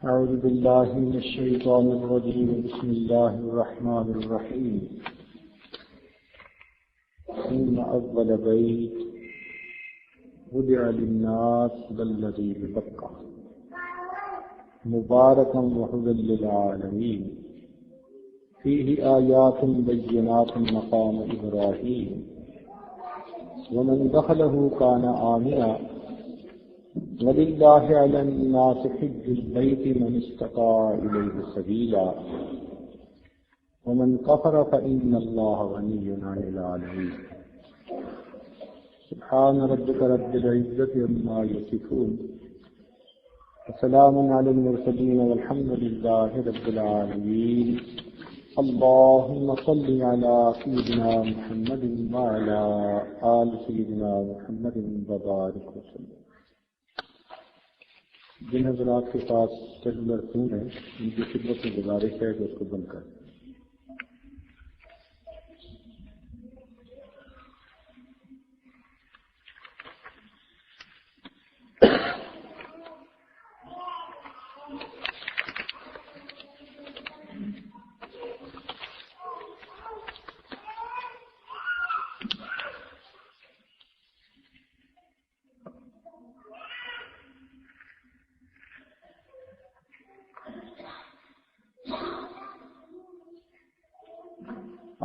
أعوذ بالله من الشيطان الرجيم. بسم الله الرحمن الرحيم. إن أول بيت وضع للناس للذي ببكة مباركا وهدى للعالمين فيه آيات بينات مقام إبراهيم ومن دخله كان آمنا ولله على الناس حج البيت من استطاع إليه سبيلا ومن كفر فإن الله غني عن العالمين. سبحان ربك رب العزة عما يصفون وسلام على المرسلين والحمد لله رب العالمين. اللهم صل على سيدنا محمد وعلى آل سيدنا محمد وبارك وسلم. جن حضرات کے پاس سیلولر فون ہے ان کی خدمت میں گزارش ہے کہ اس کو بند کریں.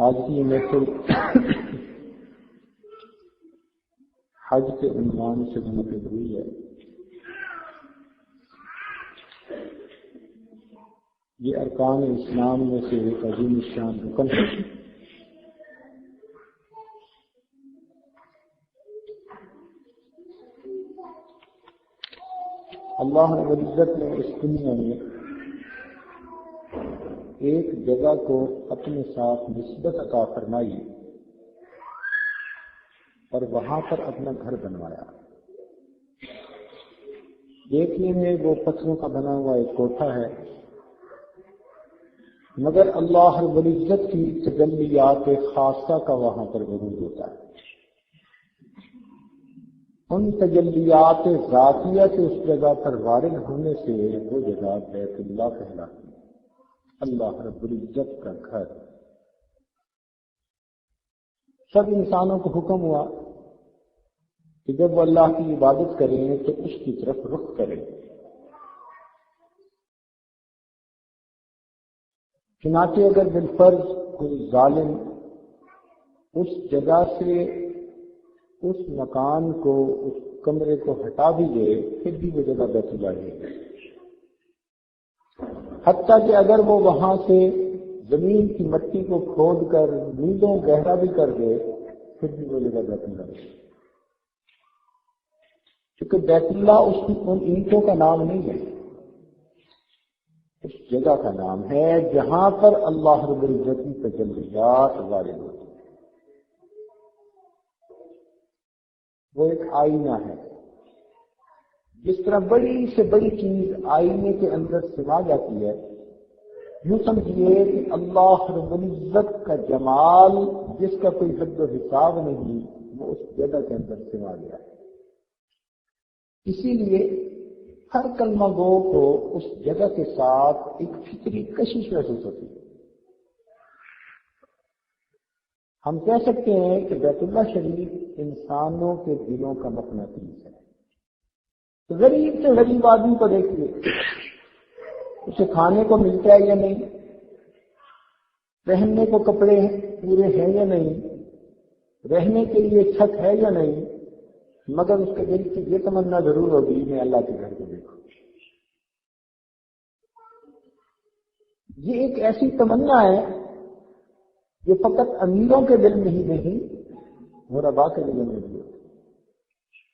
آج کی یہ محفل حج کے عنوان سے منعقد ہوئی ہے. یہ ارکان اسلام میں سے ایک عظیم الشان رکن ہے. اللہ رب العزت نے اس دنیا میں ایک جگہ کو اپنے ساتھ نسبت عطا فرمائی اور وہاں پر اپنا گھر بنوایا. دیکھنے میں وہ پتھروں کا بنا ہوا ایک کوٹھا ہے، مگر اللہ رب العزت کی تجلیات خاصہ کا وہاں پر وجود ہوتا ہے. ان تجلیات ذاتیہ کے اس جگہ پر وارد ہونے سے وہ جگہ بیت اللہ کہلاتی ہے، اللہ رب العزت کا گھر. سب انسانوں کو حکم ہوا کہ جب وہ اللہ کی عبادت کریں تو اس کی طرف رخ کریں. چنانچہ اگر بالفرض کوئی ظالم اس جگہ سے اس مکان کو، اس کمرے کو ہٹا بھی دے پھر بھی وہ جگہ بیت اللہ ہے. حتیٰ کہ اگر وہ وہاں سے زمین کی مٹی کو کھود کر میلوں گہرا بھی کر دے پھر بھی وہ جگہ بیت اللہ ہے. کیونکہ بیت اللہ اس کی ان اینٹوں کا نام نہیں ہے، اس جگہ کا نام ہے جہاں پر اللہ رب العزت کی تجلیات وارد ہوتی ہیں. وہ ایک آئینہ ہے. جس طرح بڑی سے بڑی چیز آئینے کے اندر سما جاتی ہے، یوں سمجھیے کہ اللہ رب العزت کا جمال جس کا کوئی حد و حساب نہیں وہ اس جگہ کے اندر سما گیا ہے. اسی لیے ہر کلمہ گو کو اس جگہ کے ساتھ ایک فطری کشش محسوس ہوتی ہے. ہم کہہ سکتے ہیں کہ بیت اللہ شریف انسانوں کے دلوں کا مقناطیس ہے. غریب سے غریب آدمی کو دیکھیے، اسے کھانے کو ملتا ہے یا نہیں، پہننے کو کپڑے پورے ہیں یا نہیں، رہنے کے لیے چھت ہے یا نہیں، مگر اس کے دل کی یہ تمنا ضرور ہوگی میں اللہ کے گھر کو دیکھوں. یہ ایک ایسی تمنا ہے جو فقط امیروں کے دل میں ہی نہیں، غرباء کے دل میں بھی ہوتی ہے.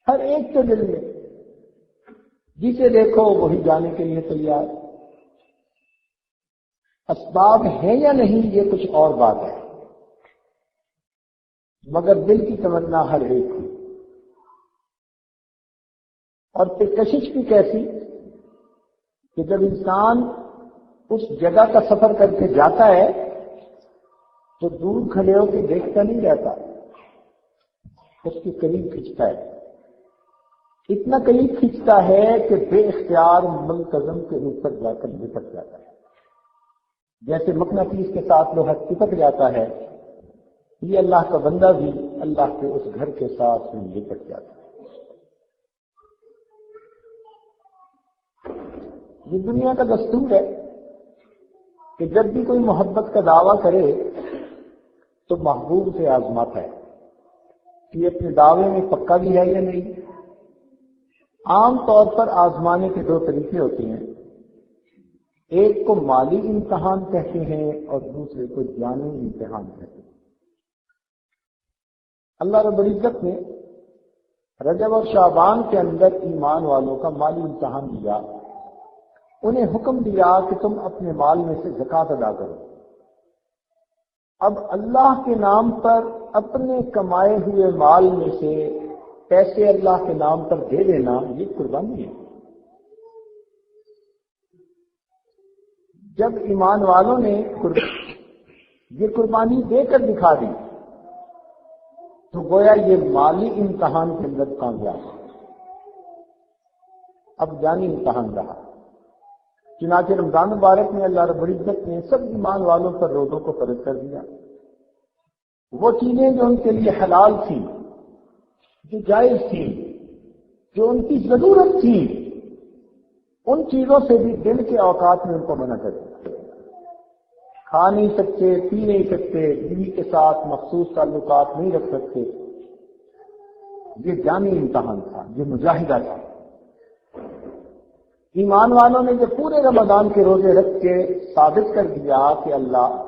ہر ایک کے دل میں جسے دیکھو وہی جانے کے لیے تیار. اسباب ہیں یا نہیں یہ کچھ اور بات ہے، مگر دل کی تمنا ہر ایک کی. اور پھر کشش بھی کیسی کہ جب انسان اس جگہ کا سفر کر کے جاتا ہے تو دور کھڑے ہو کے دیکھتا نہیں رہتا، اس کے قریب کھنچتا ہے اتنا قریب کھینچتا ہے کہ بے اختیار ملتزم کے اوپر جا کر لپٹ جاتا ہے، جیسے مقناطیس کے ساتھ لوہا چپک جاتا ہے، یہ اللہ کا بندہ بھی اللہ کے اس گھر کے ساتھ لپٹ جاتا ہے۔ یہ دنیا کا دستور ہے کہ جب بھی کوئی محبت کا دعویٰ کرے تو محبوب سے آزماتا ہے کہ یہ اپنے دعوے میں پکا بھی ہے یا نہیں۔ عام طور پر آزمانے کے دو طریقے ہوتے ہیں، ایک کو مالی امتحان کہتے ہیں اور دوسرے کو جانی امتحان کہتے ہیں۔ اللہ رب العزت نے رجب اور شعبان کے اندر ایمان والوں کا مالی امتحان دیا، انہیں حکم دیا کہ تم اپنے مال میں سے زکوٰۃ ادا کرو۔ اب اللہ کے نام پر اپنے کمائے ہوئے مال میں سے پیسے اللہ کے نام پر دے دینا یہ قربانی ہے۔ جب ایمان والوں نے یہ قربانی دے کر دکھا دی تو گویا یہ مالی امتحان کے اندر کامیاب۔ اب جانی امتحان رہا، چنانچہ رمضان مبارک میں اللہ رب العزت نے سب ایمان والوں پر روزوں کو فرض کر دیا۔ وہ چیزیں جو ان کے لیے حلال تھیں، جو جائز تھیں، جو ان کی ضرورت تھی، ان چیزوں سے بھی دن کے اوقات میں ان کو منع کر دیا۔ کھا نہیں سکتے، پی نہیں سکتے، بیوی کے ساتھ مخصوص تعلقات نہیں رکھ سکتے۔ یہ جانی امتحان تھا، یہ مجاہدہ تھا۔ ایمان والوں نے جب پورے رمضان کے روزے رکھ کے ثابت کر دیا کہ اللہ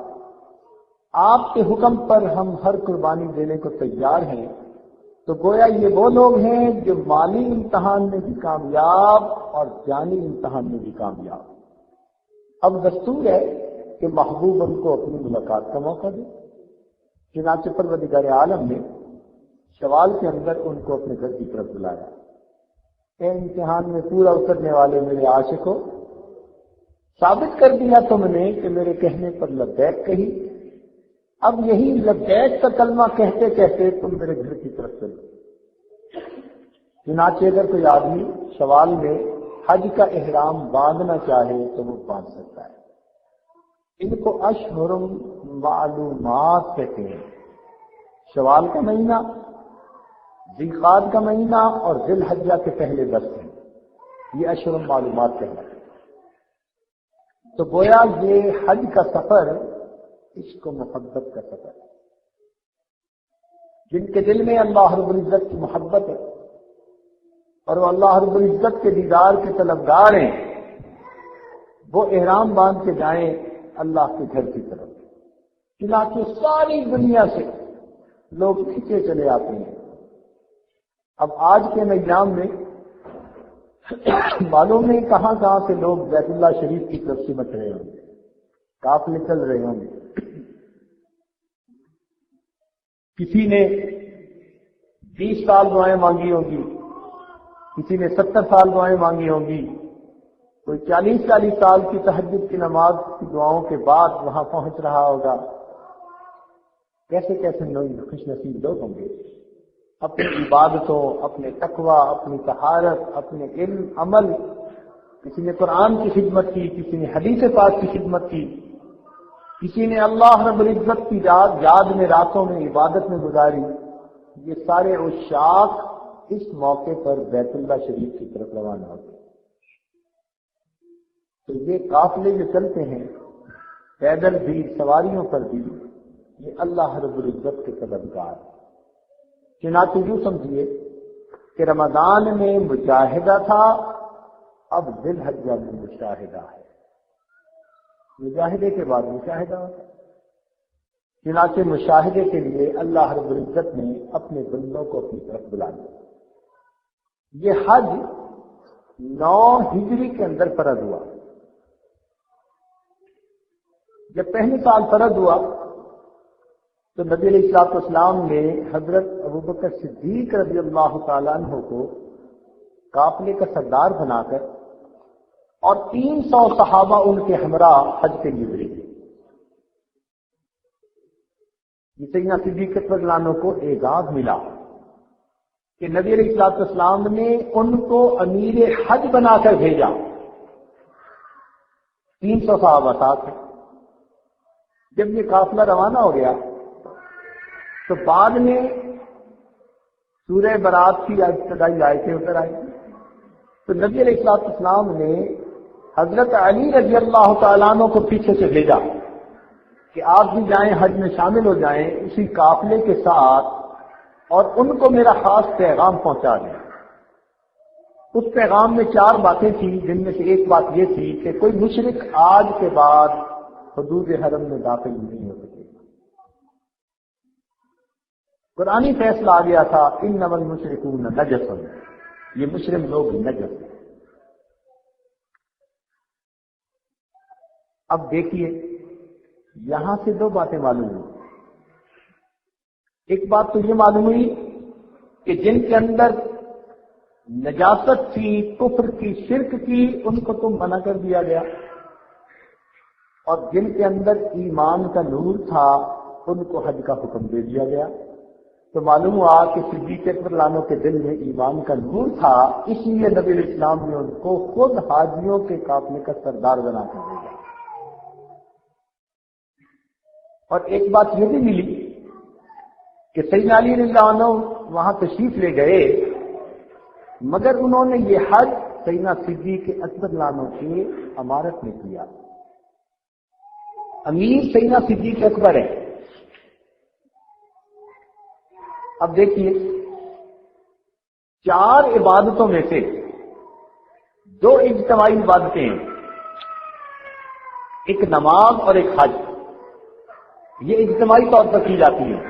آپ کے حکم پر ہم ہر قربانی دینے کو تیار ہیں، تو گویا یہ وہ لوگ ہیں جو مالی امتحان میں بھی کامیاب اور جانی امتحان میں بھی کامیاب۔ اب دستور ہے کہ محبوب ان کو اپنی ملاقات کا موقع دے، چنانچہ پروردگار عالم نے شوال کے اندر ان کو اپنے گھر کی طرف بلایا۔ اے امتحان میں پورا اترنے والے میرے عاشقوں، ثابت کر دیا تم نے کہ میرے کہنے پر لبیک کہی، اب یہی لبیک کا کلمہ کہتے کہتے تم میرے گھر کی طرف چلو۔ چنانچہ اگر کوئی آدمی شوال میں حج کا احرام باندھنا چاہے تو وہ باندھ سکتا ہے۔ ان کو اشہر معلومات کہتے ہیں۔ شوال کا مہینہ، ذیقعد کا مہینہ اور ذی الحجہ کے پہلے 10 ہیں، یہ اشہر معلومات کہلاتے ہیں۔ تو گویا یہ حج کا سفر عشق و محبت کا سفر ہے۔ جن کے دل میں اللہ رب العزت کی محبت ہے اور وہ اللہ رب العزت کے دیدار کے طلبگار ہیں، وہ احرام باندھ کے جائیں اللہ کے گھر کی طرف۔ چنانچہ ساری دنیا سے لوگ کھینچے چلے آتے ہیں۔ اب آج کے ایام میں معلوم نہیں کہاں کہاں سے لوگ بیت اللہ شریف کی طرف سے مچ رہے ہوں گے، قافلے چل رہے ہوں گے۔ کسی نے 20 سال دعائیں مانگی ہوں گی، کسی نے 70 سال دعائیں مانگی ہوں گی، کوئی 40 سال کی تہجد کی نماز کی دعاؤں کے بعد وہاں پہنچ رہا ہوگا۔ کیسے کیسے لوگ خوش نصیب لوگ ہوں گے، اپنی عبادتوں، اپنے تقوی، اپنی طہارت، اپنے علم عمل، کسی نے قرآن کی خدمت کی، کسی نے حدیث پاک کی خدمت کی، کسی نے اللہ رب العزت کی یاد میں راتوں میں عبادت میں گزاری۔ یہ سارے عشاق اس موقع پر بیت اللہ شریف کی طرف روانہ ہوتے ہیں۔ تو یہ قافلے جو چلتے ہیں پیدل بھی، سواریوں پر بھی، یہ اللہ رب العزت کے طلبگار ہیں۔ چنانچہ یوں سمجھیے کہ رمضان میں مجاہدہ تھا، اب ذی الحجہ میں مشاہدہ ہے۔ مجاہدے کے بعد مشاہدہ ہوتا ہے۔ چنانچہ مشاہدے کے لیے اللہ رب العزت نے اپنے بندوں کو اپنی طرف بلا لیا۔ یہ حج 9 ہجری کے اندر فرض ہوا۔ جب پہلے سال فرض ہوا تو نبی علیہ الصلوۃ والسلام نے حضرت ابوبکر صدیق رضی اللہ تعالیٰ عنہ کو قافلے کا سردار بنا کر اور 300 صحابہ ان کے ہمراہ حج کے لیے بھیجے۔ سیدنا صدیق رضی اللہ عنہ کو اعزاز ملا کہ نبی علیہ السلام نے ان کو امیر حج بنا کر بھیجا. 300 صحابہ ساتھ ہیں. جب یہ قافلہ روانہ ہو گیا تو بعد میں سورہ برات کی ابتدائی آیتیں اتر آئی. تو نبی علیہ السلام نے حضرت علی رضی اللہ تعالیٰ عنہ کو پیچھے سے بھیجا کہ آپ بھی جائیں, حج میں شامل ہو جائیں اسی قافلے کے ساتھ, اور ان کو میرا خاص پیغام پہنچا دیں. اس پیغام میں 4 باتیں تھیں, جن میں سے ایک بات یہ تھی کہ کوئی مشرک آج کے بعد حدود حرم میں داخل نہیں ہو سکے. قرآنی فیصلہ آ گیا تھا انما المشرکون نجس, یہ مشرک لوگ نجس. اب دیکھیے یہاں سے 2 باتیں معلوم ہوئی. ایک بات تو یہ معلوم ہوئی کہ جن کے اندر نجاست تھی, کفر کی, شرک کی, ان کو تو منع کر دیا گیا, اور جن کے اندر ایمان کا نور تھا ان کو حج کا حکم دے دیا گیا. تو معلوم ہوا کہ صدیق اکبر لانوں کے دل میں ایمان کا نور تھا, اس لیے نبی علیہ السلام نے ان کو خود حاجیوں کے قافلے کا سردار بنا کر بھیجا. اور ایک بات یہ بھی ملی کہ سیدنا علی رضی اللہ عنہ وہاں تشریف لے گئے, مگر انہوں نے یہ حج سیدنا صدیق اکبر لانوں کی امارت میں کیا. امیر سیدنا صدیق اکبر ہے. اب دیکھیے 4 عبادتوں میں سے 2 اجتماعی عبادتیں ہیں, ایک نماز اور ایک حج. یہ اجتماعی طور پر کی جاتی ہیں.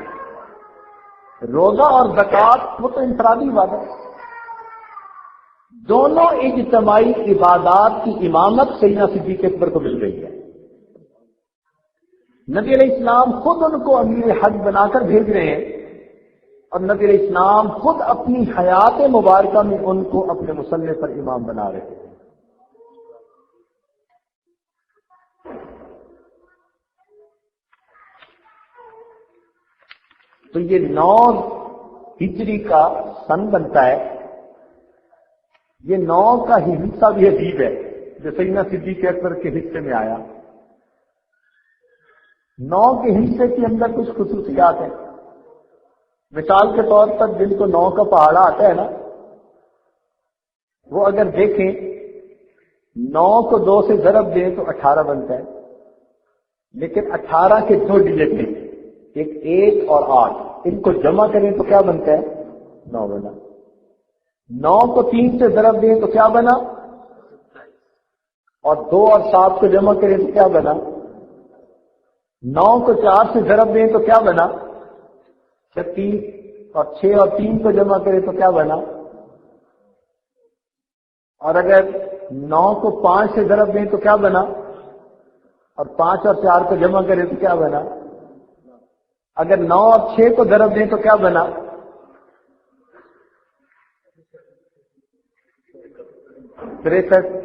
روزہ اور زکوٰۃ وہ تو انفرادی عبادت. دونوں اجتماعی عبادات کی امامت سیدنا صدیق اکبر کو مل رہی ہے. نبی علیہ السلام خود ان کو امیر حج بنا کر بھیج رہے ہیں, اور نبی علیہ السلام خود اپنی حیات مبارکہ میں ان کو اپنے مصلی پر امام بنا رہے ہیں. تو یہ 9 ہجری کا سن بنتا ہے. یہ 9 کا ہی حصہ بھی عجیب ہے جو سیدنا صدیق اکبر کے حصے میں آیا. 9 کے حصے کے اندر کچھ خصوصیات ہیں. مثال کے طور پر جن کو 9 کا پہاڑا آتا ہے نا, وہ اگر دیکھیں 9 کو 2 سے ضرب دیں تو 18 بنتا ہے, لیکن 18 کے 2 ڈیجٹ ہیں, ایک 1 اور 8, ان کو جمع کریں تو کیا بنتا ہے 9 بنا. 9 کو 3 سے ضرب دیں تو کیا بنا, اور 2 اور 7 کو جمع کریں تو کیا بنا. 9 کو 4 سے ضرب دیں تو کیا بنا 36, اور 6 اور 3 کو جمع کریں تو کیا بنا. اور اگر 9 کو 5 سے ضرب دیں تو کیا بنا, اور 5 اور 4 کو جمع کریں تو کیا بنا. اگر 9 اور 6 کو ضرب دیں تو کیا بنا.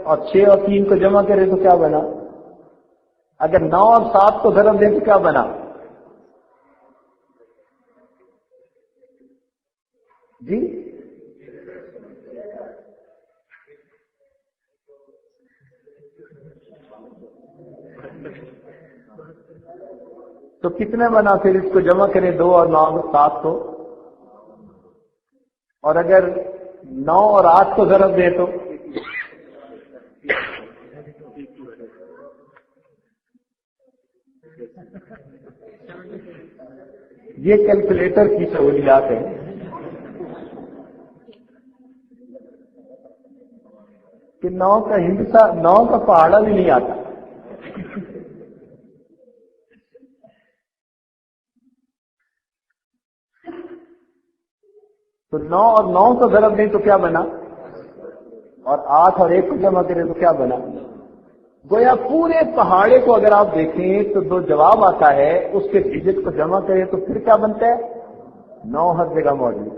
اور 6 اور 3 کو جمع کریں تو کیا بنا. اگر 9 اور 7 کو ضرب دیں تو کیا بنا. جی تو کتنے بنا, پھر اس کو جمع کریں 2 اور 9 اور 7 کو, اور اگر 9 اور 8 کو ضرب دیں تو یہ کیلکولیٹر کی سہولیات ہے. کہ 9 کا ہندسہ 9 کا پہاڑا بھی نہیں آتا. تو 9 اور 9 کو ضرب دیں تو کیا بنا, اور 8 اور 1 کو جمع کریں تو کیا بنا. گویا پورے پہاڑے کو اگر آپ دیکھیں تو 2 جواب آتا ہے, اس کے ڈیجٹ کو جمع کریں تو پھر کیا بنتا ہے 9 ہر جگہ موجود.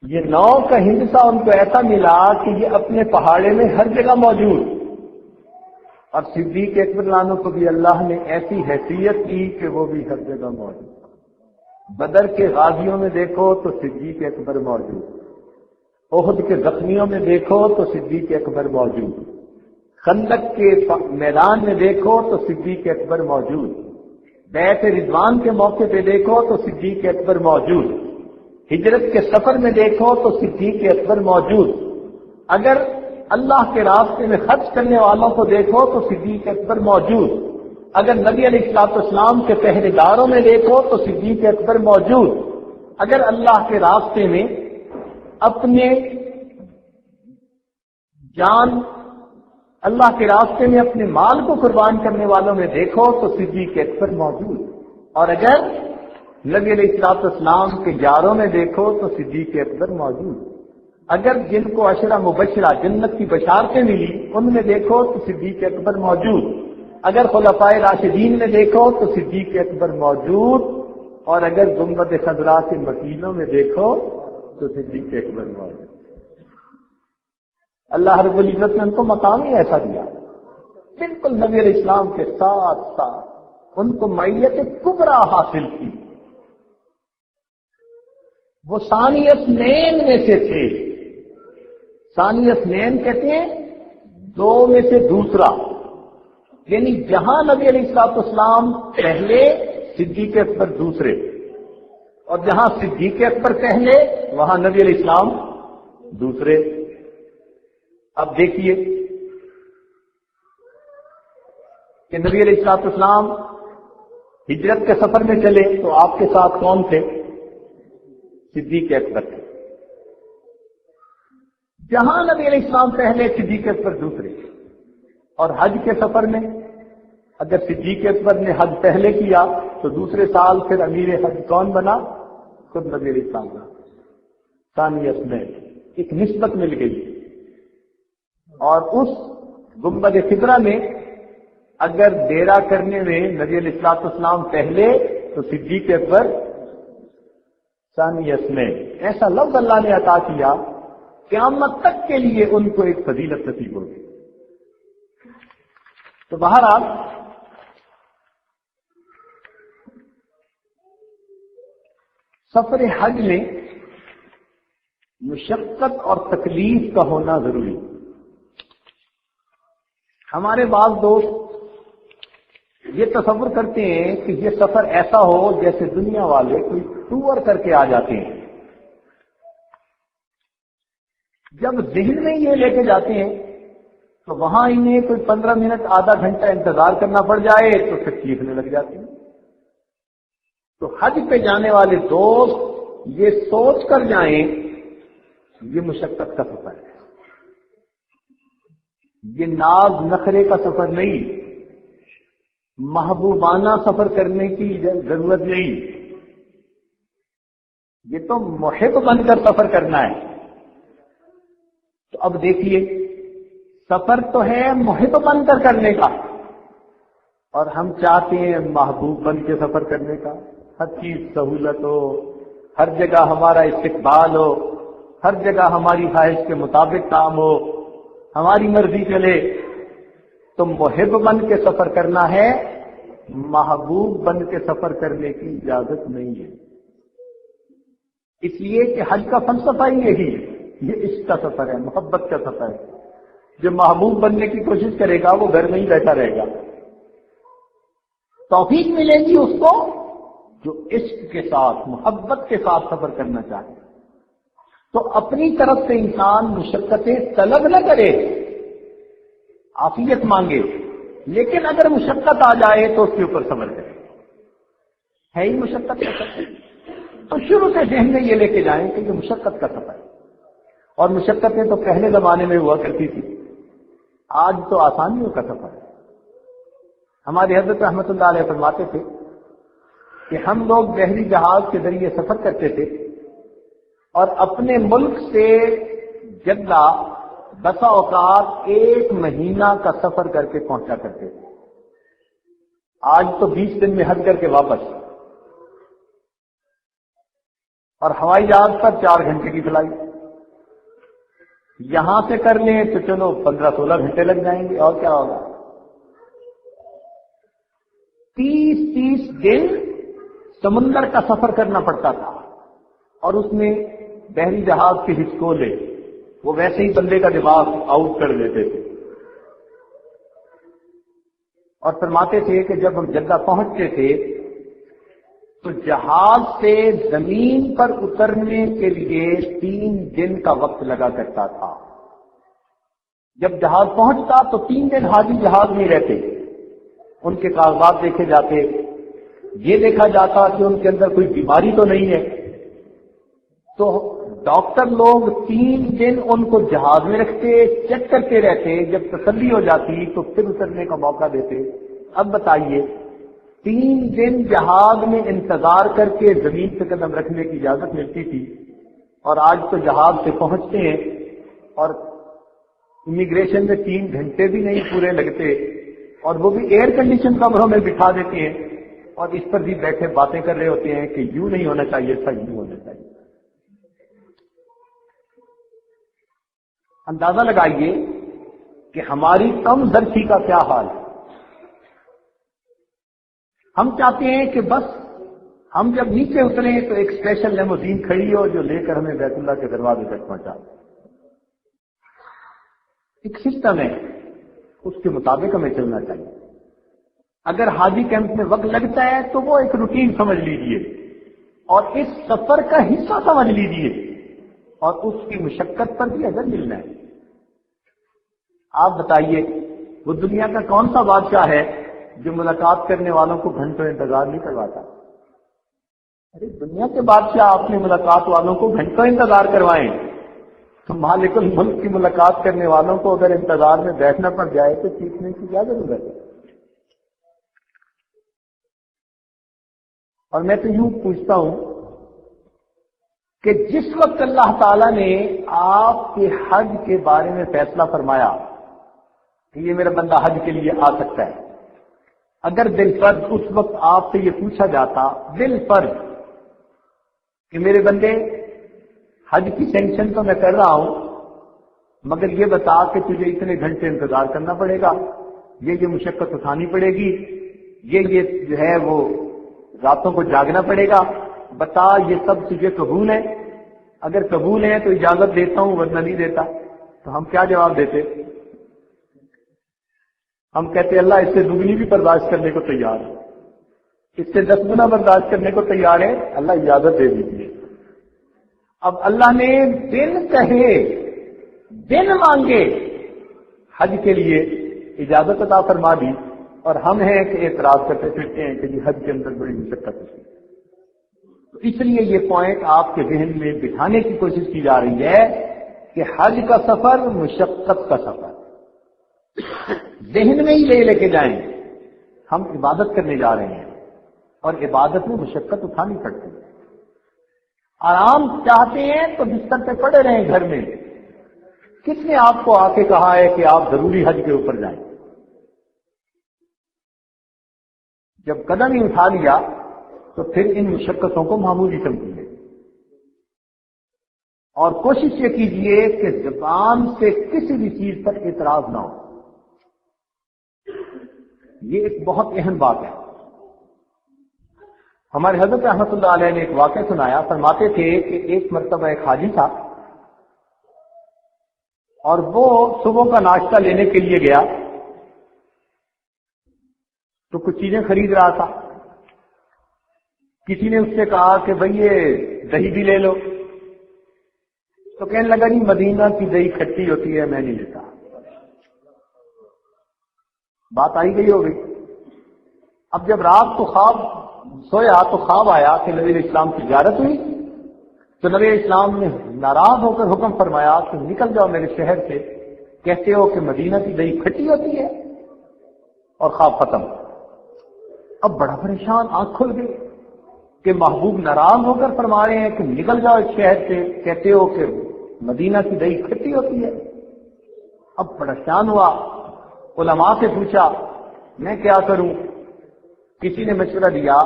یہ 9 کا ہندسہ ان کو ایسا ملا کہ یہ اپنے پہاڑے میں ہر جگہ موجود, اور صدیق اکبر لانوں کو بھی اللہ نے ایسی حیثیت دی کہ وہ بھی ہر جگہ موجود. بدر کے غازیوں میں دیکھو تو صدیق اکبر موجود، احد کے زخمیوں میں دیکھو تو صدیق اکبر موجود، خندق کے میدان میں دیکھو تو صدیق اکبر موجود، بیعت رضوان کے موقع پہ دیکھو تو صدیق اکبر موجود، ہجرت کے سفر میں دیکھو تو صدیق اکبر موجود، اگر اللہ کے راستے میں خرچ کرنے والوں کو دیکھو تو صدیق اکبر موجود، اگر نبی علیہ الصلوۃ والسلام کے پہرے داروں میں دیکھو تو صدیق اکبر موجود، اگر اللہ کے راستے میں اپنے جان اللہ کے راستے میں اپنے مال کو قربان کرنے والوں میں دیکھو تو صدیق اکبر موجود، اور اگر نبی علیہ الصلوۃ والسلام کے یاروں میں دیکھو تو صدیق اکبر موجود، اگر جن کو عشرہ مبشرہ جنت کی بشارتیں ملی ان میں دیکھو تو صدیق اکبر موجود، اگر خلفائے راشدین میں دیکھو تو صدیق اکبر موجود، اور اگر گنبد خضرا کے مکینوں میں دیکھو تو صدیق اکبر موجود۔ اللہ رب العزت نے ان کو مقام ہی ایسا دیا، بالکل نبی علیہ السلام کے ساتھ ساتھ ان کو معیت کبریٰ حاصل کی۔ وہ ثانی اثنین میں سے تھے، ثانی اثنین کہتے ہیں دو میں سے دوسرا، یعنی جہاں نبی علیہ الصلوۃ والسلام پہلے صدیق اکبر دوسرے، اور جہاں صدیق اکبر پہلے وہاں نبی علیہ السلام دوسرے۔ اب دیکھیے کہ نبی علیہ الصلوۃ والسلام ہجرت کے سفر میں چلے تو آپ کے ساتھ کون تھے؟ صدیق اکبر تھے۔ جہاں نبی علیہ السلام پہلے صدیق اکبر دوسرے، اور حج کے سفر میں اگر صدیق اکبر نے حج پہلے کیا تو دوسرے سال پھر امیر حج کون بنا؟ خود نبی علیہ السلام بنا۔ ثانی اثنین، ایک نسبت مل گئی، اور اس گنبد خضرا میں اگر ڈیرا کرنے میں نبی علیہ الصلوۃ والسلام پہلے تو صدیق اکبر ثانی اثنین، ایسا لفظ اللہ نے عطا کیا قیامت تک کے لیے ان کو ایک فضیلت نصیب ہوگی۔ تو بہرحال سفر حج میں مشقت اور تکلیف کا ہونا ضروری۔ ہمارے بعض دوست یہ تصور کرتے ہیں کہ یہ سفر ایسا ہو جیسے دنیا والے کوئی ٹور کر کے آ جاتے ہیں، جب ذہن میں یہ لے کے جاتے ہیں تو وہاں انہیں کوئی 15 منٹ آدھا گھنٹہ انتظار کرنا پڑ جائے تو پھر چیخنے لگ جاتے ہیں۔ تو حج پہ جانے والے دوست یہ سوچ کر جائیں یہ مشقت کا سفر ہے، یہ ناز نخرے کا سفر نہیں، محبوبانہ سفر کرنے کی ضرورت نہیں، یہ تو محب بن کر سفر کرنا ہے۔ تو اب دیکھیے سفر تو ہے محب بن کر کرنے کا، اور ہم چاہتے ہیں محبوب بن کے سفر کرنے کا، ہر چیز سہولت ہو، ہر جگہ ہمارا استقبال ہو، ہر جگہ ہماری خواہش کے مطابق کام ہو، ہماری مرضی چلے۔ تو محب بن کے سفر کرنا ہے، محبوب بن کے سفر کرنے کی اجازت نہیں ہے۔ اس لیے کہ حج کا فلسفہ ہی یہی ہے، یہ عشق کا سفر ہے، محبت کا سفر ہے۔ جو محبوب بننے کی کوشش کرے گا وہ گھر میں ہی بیٹھا رہے گا۔ توفیق ملے گی اس کو جو عشق کے ساتھ محبت کے ساتھ سفر کرنا چاہے۔ تو اپنی طرف سے انسان مشقتیں طلب نہ کرے، عافیت مانگے، لیکن اگر مشقت آ جائے تو اس کے اوپر صبر کرے۔ ہے ہی مشقت کا سفر، تو شروع سے ذہن میں یہ لے کے جائیں کہ یہ مشقت کا سفر ہے، اور مشقتیں تو پہلے زمانے میں ہوا کرتی تھی، آج تو آسانیوں کا سفر ہے۔ ہمارے حضرت رحمۃ اللہ علیہ فرماتے تھے کہ ہم لوگ بحری جہاز کے ذریعے سفر کرتے تھے اور اپنے ملک سے جدہ بسا اوقات 1 مہینہ کا سفر کر کے پہنچا کرتے تھے۔ آج تو 20 دن میں حج کر کے واپس، اور ہوائی جہاز پر 4 گھنٹے کی فلائٹ، یہاں سے کر لیں تو چلو 15-16 گھنٹے لگ جائیں گے، اور کیا ہوگا۔ 30 دن سمندر کا سفر کرنا پڑتا تھا اور اس میں بحری جہاز کے ہچکولے وہ ویسے ہی بندے کا دماغ آؤٹ کر دیتے تھے. اور فرماتے تھے کہ جب ہم جدہ پہنچتے تھے تو جہاز سے زمین پر اترنے کے لیے 3 دن کا وقت لگا کرتا تھا. جب جہاز پہنچتا تو 3 دن حاجی جہاز میں رہتے، ان کے کاغذات دیکھے جاتے، یہ دیکھا جاتا کہ ان کے اندر کوئی بیماری تو نہیں ہے. تو ڈاکٹر لوگ 3 دن ان کو جہاز میں رکھتے، چیک کرتے رہتے، جب تسلی ہو جاتی تو پھر اترنے کا موقع دیتے. اب بتائیے 3 دن جہاز میں انتظار کر کے زمین پہ قدم رکھنے کی اجازت ملتی تھی، اور آج تو جہاز سے پہنچتے ہیں اور امیگریشن میں 3 گھنٹے بھی نہیں پورے لگتے، اور وہ بھی ایئر کنڈیشن کمروں میں بٹھا دیتے ہیں اور اس پر بھی بیٹھے باتیں کر رہے ہوتے ہیں کہ یوں نہیں ہونا چاہیے تھا، یوں ہونا چاہیے. اندازہ لگائیے کہ ہماری کم درسی کا کیا حال ہے. ہم چاہتے ہیں کہ بس ہم جب نیچے اتریں تو ایک اسپیشل لیموزین کھڑی ہو جو لے کر ہمیں بیت اللہ کے دروازے تک پہنچا. ایک سسٹم ہے، اس کے مطابق ہمیں چلنا چاہیے. اگر حاجی کیمپ میں وقت لگتا ہے تو وہ ایک روٹین سمجھ لیجیے اور اس سفر کا حصہ سمجھ لیجیے، اور اس کی مشقت پر بھی اجر ملنا ہے. آپ بتائیے وہ دنیا کا کون سا بادشاہ ہے جو ملاقات کرنے والوں کو گھنٹوں انتظار نہیں کرواتا؟ ارے دنیا کے بادشاہ اپنے ملاقات والوں کو گھنٹوں انتظار کروائیں تو مالک الملک کی ملاقات کرنے والوں کو اگر انتظار میں بیٹھنا پڑ جائے تو سیکھنے کی کیا ضرورت ہے؟ اور میں تو یوں پوچھتا ہوں کہ جس وقت اللہ تعالیٰ نے آپ کے حج کے بارے میں فیصلہ فرمایا کہ یہ میرا بندہ حج کے لیے آ سکتا ہے، اگر بالفرض اس وقت آپ سے یہ پوچھا جاتا بالفرض کہ میرے بندے حج کی سینکشن تو میں کر رہا ہوں مگر یہ بتا کہ تجھے اتنے گھنٹے انتظار کرنا پڑے گا، یہ مشقت اٹھانی پڑے گی، یہ جو ہے وہ راتوں کو جاگنا پڑے گا، بتا یہ سب تجھے قبول ہے؟ اگر قبول ہے تو اجازت دیتا ہوں ورنہ نہیں دیتا. تو ہم کیا جواب دیتے؟ ہم کہتے اللہ اس سے دگنی بھی برداشت کرنے کو تیار ہے، اس سے 10 گنا برداشت کرنے کو تیار ہے، اللہ اجازت دے دیجیے. اب اللہ نے دن کہے دن مانگے حج کے لیے اجازت عطا فرما دی، اور ہم ہیں کہ اعتراض کرتے پھرتے ہیں کہ جی حج کے اندر بڑی مشقت ہوتی ہے. تو اس لیے یہ پوائنٹ آپ کے ذہن میں بٹھانے کی کوشش کی جا رہی ہے کہ حج کا سفر مشقت کا سفر ذہن میں ہی لے کے جائیں. ہم عبادت کرنے جا رہے ہیں اور عبادت میں مشقت اٹھانی پڑتی ہے. آرام چاہتے ہیں تو بستر پہ پڑے رہیں گھر میں. کس نے آپ کو آ کے کہا ہے کہ آپ ضروری حج کے اوپر جائیں؟ جب قدم ہی اٹھا لیا تو پھر ان مشقتوں کو معمولی سمجھیے، اور کوشش یہ کیجیے کہ زبان سے کسی بھی چیز پر اعتراض نہ ہو. یہ ایک بہت اہم بات ہے. ہمارے حضرت رحمۃ اللہ علیہ نے ایک واقعہ سنایا. فرماتے تھے کہ ایک مرتبہ ایک حاجی تھا اور وہ صبح کا ناشتہ لینے کے لیے گیا تو کچھ چیزیں خرید رہا تھا. کسی نے اس سے کہا کہ بھئی یہ دہی بھی لے لو، تو کہنے لگا جی مدینہ کی دہی کھٹی ہوتی ہے، میں نہیں لیتا. بات آئی گئی ہو گئی. اب جب رات کو خواب سویا تو خواب آیا کہ نبی علیہ السلام کی زیارت ہوئی تو نبی علیہ السلام نے ناراض ہو کر حکم فرمایا کہ نکل جاؤ میرے شہر سے، کہتے ہو کہ مدینہ کی دہی کھٹی ہوتی ہے. اور خواب ختم. اب بڑا پریشان، آنکھ کھل گئی کہ محبوب ناراض ہو کر فرما رہے ہیں کہ نکل جاؤ اس شہر سے، کہتے ہو کہ مدینہ کی دہی کھٹی ہوتی ہے. اب پریشان ہوا، علماء سے پوچھا میں کیا کروں. کسی نے مشورہ دیا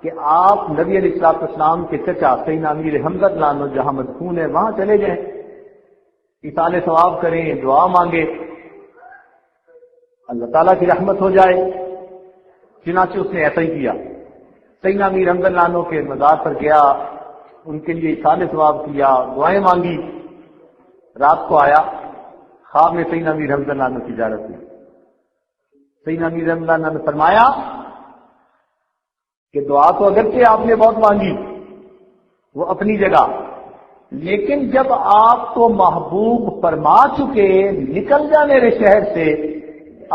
کہ آپ نبی علیہ السلام کے چچا سیدنا امیر حمزہ لانو جہاں مدفون ہے وہاں چلے جائیں، ایصال ثواب کریں، دعا مانگے، اللہ تعالیٰ کی رحمت ہو جائے. چنانچہ اس نے ایسا ہی کیا. سیدنا امیر حمزہ لانو کے مزار پر گیا، ان کے لیے احسان ثواب کیا، دعائیں مانگی، رات کو آیا، خواب میں سیدنا امیر حمزہ لانو کی زیارت ہوئی۔ سیدنا امیر حمزہ لانو نے فرمایا کہ دعا تو اگرچہ آپ نے بہت مانگی، وہ اپنی جگہ، لیکن جب آپ کو محبوب فرما چکے نکل جا میرے شہر سے،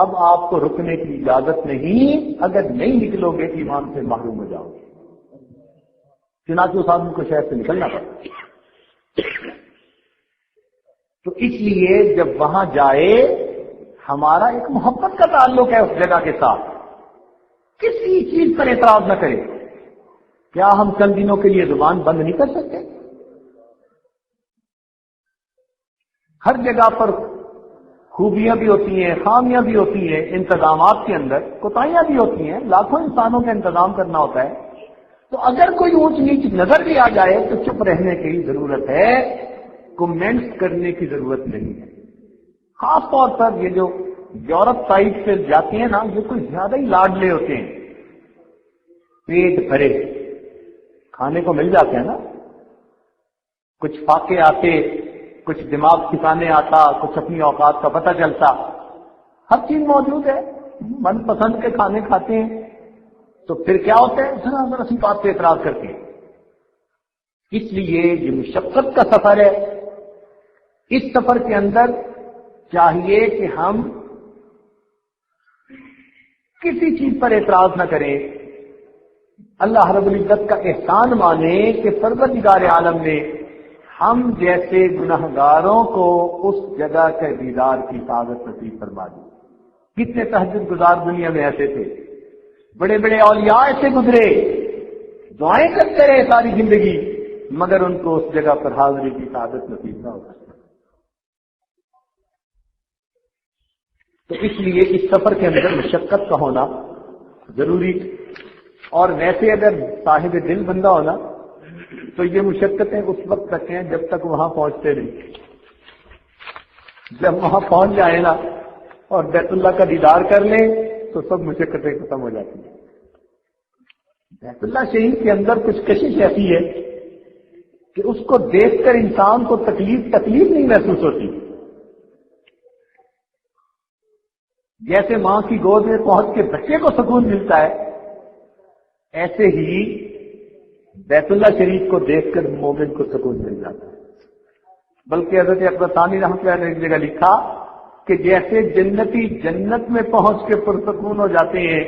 اب آپ کو رکنے کی اجازت نہیں، اگر نہیں نکلو گے ایمان سے محروم ہو جاؤ گے۔ چنانچہ اس آدمی کو شہر سے نکلنا پڑا۔ تو اس لیے جب وہاں جائے، ہمارا ایک محبت کا تعلق ہے اس جگہ کے ساتھ، کسی چیز پر اعتراض نہ کرے۔ کیا ہم چند دنوں کے لیے زبان بند نہیں کر سکتے؟ ہر جگہ پر خوبیاں بھی ہوتی ہیں، خامیاں بھی ہوتی ہیں، انتظامات کے اندر کوتاہیاں بھی ہوتی ہیں، لاکھوں انسانوں کا انتظام کرنا ہوتا ہے۔ تو اگر کوئی اونچ نیچ نظر بھی آ جائے تو چپ رہنے کی ضرورت ہے، کمنٹس کرنے کی ضرورت نہیں ہے۔ خاص طور پر یہ جو یورپ سائڈ سے جاتے ہیں نا، یہ کچھ زیادہ ہی لاڈلے ہوتے ہیں، پیٹ بھرے کھانے کو مل جاتے ہیں نا، کچھ فاقے آتے، کچھ دماغ ٹھکانے آتا، کچھ اپنی اوقات کا پتہ چلتا، ہر چیز موجود ہے، من پسند کے کھانے کھاتے ہیں، تو پھر کیا ہوتا ہے، ذرا ذرا سی بات پہ اعتراض کرتے ہیں۔ اس لیے یہ مشقت کا سفر ہے۔ اس سفر کے اندر چاہیے کہ ہم کسی چیز پر اعتراض نہ کریں، اللہ رب العزت کا احسان مانیں کہ پروردگار عالم نے ہم جیسے گنہگاروں کو اس جگہ کے دیدار کی سعادت نصیب فرما دی۔ کتنے تہجد گزار دنیا میں ایسے تھے، بڑے بڑے اولیاء ایسے گزرے، دعائیں کرتے رہے ساری زندگی، مگر ان کو اس جگہ پر حاضری کی سعادت نصیب نہ ہو سکتی۔ تو اس لیے اس سفر کے اندر مشقت کا ہونا ضروری، اور ویسے اگر صاحب دل بندہ ہونا تو یہ مشقتیں اس وقت تک ہیں جب تک وہاں پہنچتے نہیں۔ جب وہاں پہنچ جائیں نا اور بیت اللہ کا دیدار کر لیں تو سب مشقتیں ختم ہو جاتی ہیں۔ بیت اللہ شریف کے اندر کچھ کشش ایسی ہے کہ اس کو دیکھ کر انسان کو تکلیف نہیں محسوس ہوتی۔ جیسے ماں کی گود میں پہنچ کے بچے کو سکون ملتا ہے، ایسے ہی بیت اللہ شریف کو دیکھ کر مومن کو سکون مل جاتا ہے۔ بلکہ حضرت اکبر ثانی رحمۃ اللہ علیہ نے ایک جگہ لکھا کہ جیسے جنتی جنت میں پہنچ کے پرسکون ہو جاتے ہیں،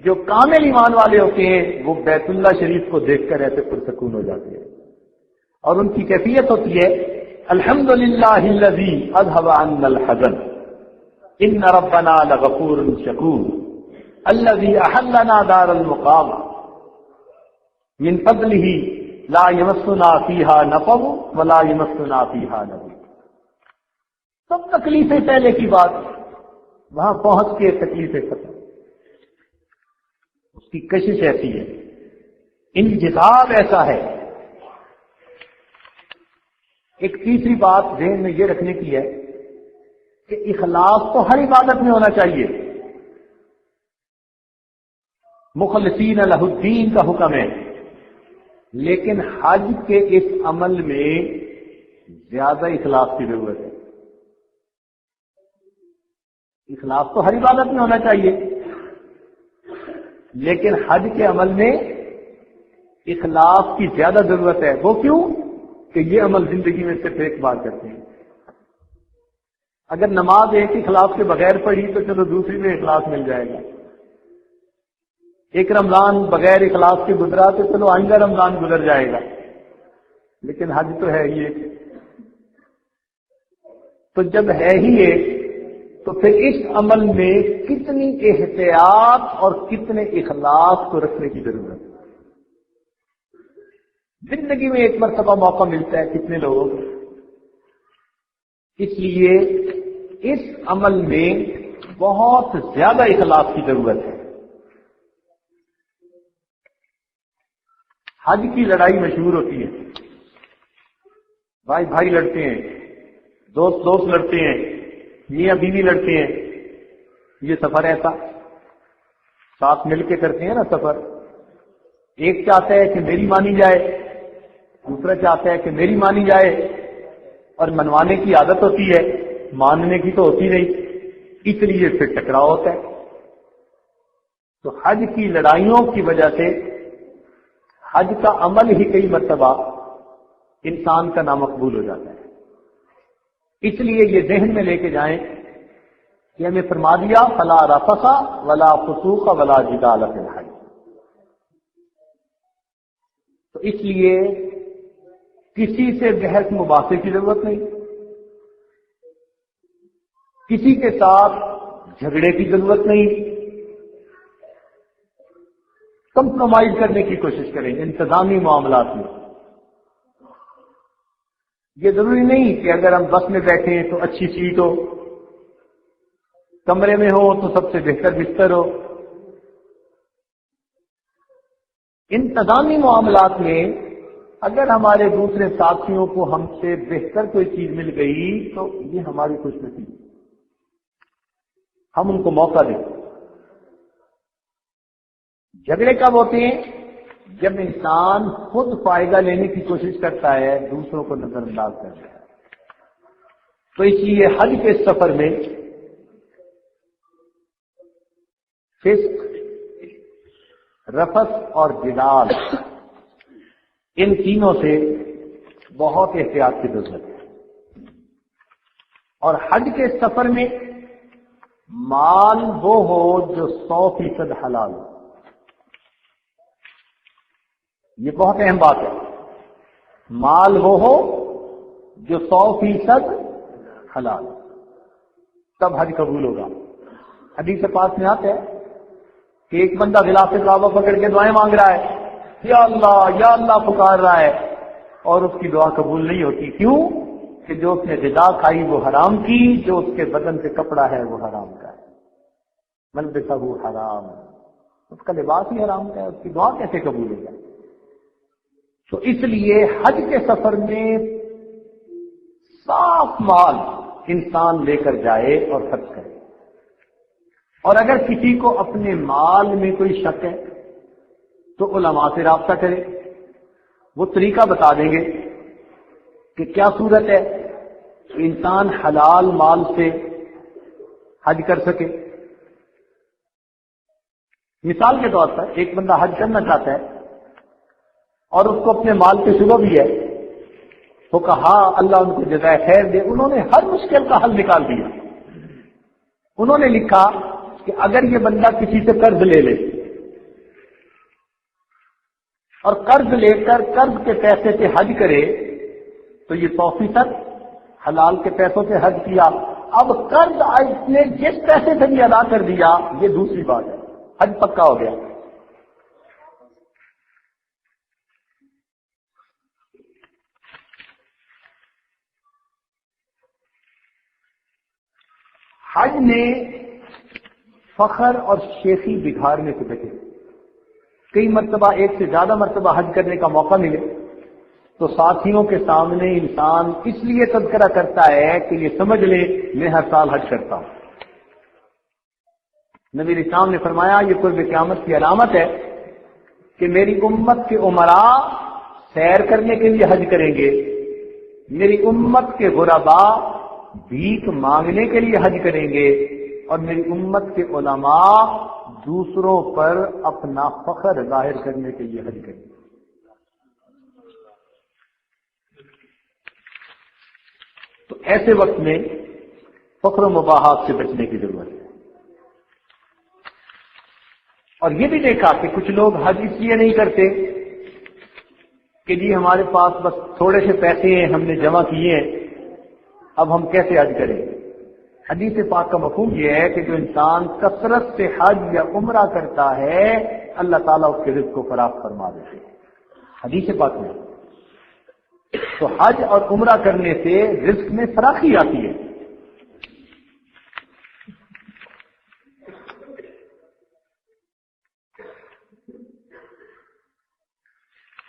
جو کامل ایمان والے ہوتے ہیں وہ بیت اللہ شریف کو دیکھ کر ایسے پرسکون ہو جاتے ہیں، اور ان کی کیفیت ہوتی ہے الحمدللہ الذی اذھب عنا الحزن ان ربنا لغفور شکور الذی احلنا دار المقامہ من فضلہ لا یمسنا فیہا نصب ولا یمسنا فیہا لغوب۔ سب تکلیفیں پہلے کی بات، وہاں پہنچ کے تکلیفیں ختم۔ اس کی کشش ایسی ہے، انجذاب ایسا ہے۔ ایک تیسری بات ذہن میں یہ رکھنے کی ہے کہ اخلاص تو ہر عبادت میں ہونا چاہیے۔ مخلصین لہ الدین کا حکم ہے، لیکن حج کے اس عمل میں زیادہ اخلاص کی ضرورت ہے۔ اخلاص تو ہر عبادت میں ہونا چاہیے، لیکن حج کے عمل میں اخلاص کی زیادہ ضرورت ہے۔ وہ کیوں کہ یہ عمل زندگی میں صرف ایک بار کرتے ہیں۔ اگر نماز ایک اخلاص کے بغیر پڑھی تو چلو دوسری میں اخلاص مل جائے گا، ایک رمضان بغیر اخلاص کے گزرا تو چلو آئندہ رمضان گزر جائے گا، لیکن حج تو ہے ہی ایک۔ تو جب ہے ہی ایک تو پھر اس عمل میں کتنی احتیاط اور کتنے اخلاص کو رکھنے کی ضرورت ہے۔ زندگی میں ایک مرتبہ موقع ملتا ہے کتنے لوگوں کو، اس لیے اس عمل میں بہت زیادہ اخلاص کی ضرورت ہے۔ حج کی لڑائی مشہور ہوتی ہے، بھائی بھائی لڑتے ہیں، دوست دوست لڑتے ہیں، میاں بیوی لڑتے ہیں۔ یہ سفر ایسا ساتھ مل کے کرتے ہیں نا سفر، ایک چاہتا ہے کہ میری مانی جائے، دوسرا چاہتا ہے کہ میری مانی جائے، اور منوانے کی عادت ہوتی ہے، ماننے کی تو ہوتی نہیں، اس لیے پھر ٹکراؤ ہوتا ہے۔ تو حج کی لڑائیوں کی وجہ سے حج کا عمل ہی کئی مرتبہ انسان کا نامقبول ہو جاتا ہے۔ اس لیے یہ ذہن میں لے کے جائیں کہ ہمیں فرما دیا فلا رفث ولا فسوق ولا جدال فی الحج، تو اس لیے کسی سے بحث مباحثے کی ضرورت نہیں، کسی کے ساتھ جھگڑے کی ضرورت نہیں، کمپرومائز کرنے کی کوشش کریں انتظامی معاملات میں۔ یہ ضروری نہیں کہ اگر ہم بس میں بیٹھے ہیں تو اچھی سیٹ ہو، کمرے میں ہو تو سب سے بہتر بستر ہو۔ انتظامی معاملات میں اگر ہمارے دوسرے ساتھیوں کو ہم سے بہتر کوئی چیز مل گئی تو یہ ہماری خوش نصیبی، ہم ان کو موقع دیں۔ جھگڑے کب ہوتے ہیں؟ جب انسان خود فائدہ لینے کی کوشش کرتا ہے، دوسروں کو نظر انداز کرتا ہے۔ تو اس لیے حج کے سفر میں فسق، رفث اور جدال، ان تینوں سے بہت احتیاط کی ضرورت ہے۔ اور حج کے سفر میں مال وہ ہو جو 100% حلال ہو، یہ بہت اہم بات ہے۔ مال وہ ہو جو 100% حلال ہو، تب حج قبول ہوگا۔ حدیث پاک میں آتا ہے کہ ایک بندہ غلاف کعبہ پکڑ کے دعائیں مانگ رہا ہے، یا اللہ پکار رہا ہے، اور اس کی دعا قبول نہیں ہوتی۔ کیوں؟ کہ جو اس نے غذا کھائی وہ حرام کی، جو اس کے بدن سے کپڑا ہے وہ حرام کا ہے۔ ملبسہ حرام، اس کا لباس ہی حرام کا ہے، اس کی دعا کیسے قبول ہو جائے؟ تو اس لیے حج کے سفر میں صاف مال انسان لے کر جائے اور خرچ کرے۔ اور اگر کسی کو اپنے مال میں کوئی شک ہے تو علماء سے رابطہ کرے، وہ طریقہ بتا دیں گے کہ کیا صورت ہے کہ انسان حلال مال سے حج کر سکے۔ مثال کے طور پر ایک بندہ حج کرنا چاہتا ہے اور اس کو اپنے مال پہ شبہ بھی ہے، وہ کہا اللہ ان کو جزائے خیر دے، انہوں نے ہر مشکل کا حل نکال دیا۔ انہوں نے لکھا کہ اگر یہ بندہ کسی سے قرض لے لے اور قرض لے کر قرض کے پیسے سے حج کرے تو یہ 100% حلال کے پیسوں سے حج کیا۔ اب قرض اس نے جس پیسے سے بھی ادا کر دیا یہ دوسری بات ہے، حج پکا ہو گیا۔ حج میں فخر اور شیخی بگھارنے سے بچے۔ کئی مرتبہ، ایک سے زیادہ مرتبہ حج کرنے کا موقع ملے تو ساتھیوں کے سامنے انسان اس لیے تذکرہ کرتا ہے کہ یہ سمجھ لے میں ہر سال حج کرتا ہوں۔ نبی اسلام نے فرمایا یہ قرب قیامت کی علامت ہے کہ میری امت کے امراء سیر کرنے کے لیے حج کریں گے، میری امت کے غرباء بھیک مانگنے کے لیے حج کریں گے، اور میری امت کے علماء دوسروں پر اپنا فخر ظاہر کرنے کے لیے حج کریں گے۔ تو ایسے وقت میں فخر و مباحات سے بچنے کی ضرورت ہے۔ اور یہ بھی دیکھا کہ کچھ لوگ حج اس لیے نہیں کرتے کہ جی ہمارے پاس بس تھوڑے سے پیسے ہیں، ہم نے جمع کیے ہیں، اب ہم کیسے حج کریں۔ حدیث پاک کا مفہوم یہ ہے کہ جو انسان کثرت سے حج یا عمرہ کرتا ہے اللہ تعالیٰ اس کے رزق کو فراخ فرما دیتے ہیں، حدیث پاک میں۔ تو حج اور عمرہ کرنے سے رزق میں فراخی آتی ہے۔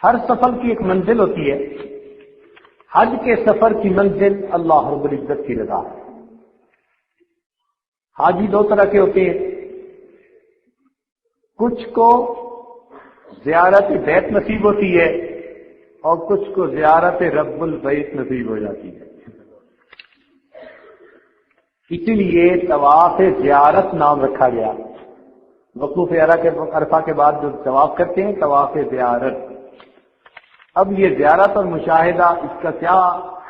ہر سفر کی ایک منزل ہوتی ہے، حج کے سفر کی منزل اللہ رب العزت کی رضا ہے۔ حاجی دو طرح کے ہوتے ہیں، کچھ کو زیارت بیت نصیب ہوتی ہے اور کچھ کو زیارت رب البیت نصیب ہو جاتی ہے. اسی لیے طواف زیارت نام رکھا گیا. وقوف عرفہ کے بعد جو طواف کرتے ہیں طواف زیارت. اب یہ زیارت اور مشاہدہ اس کا کیا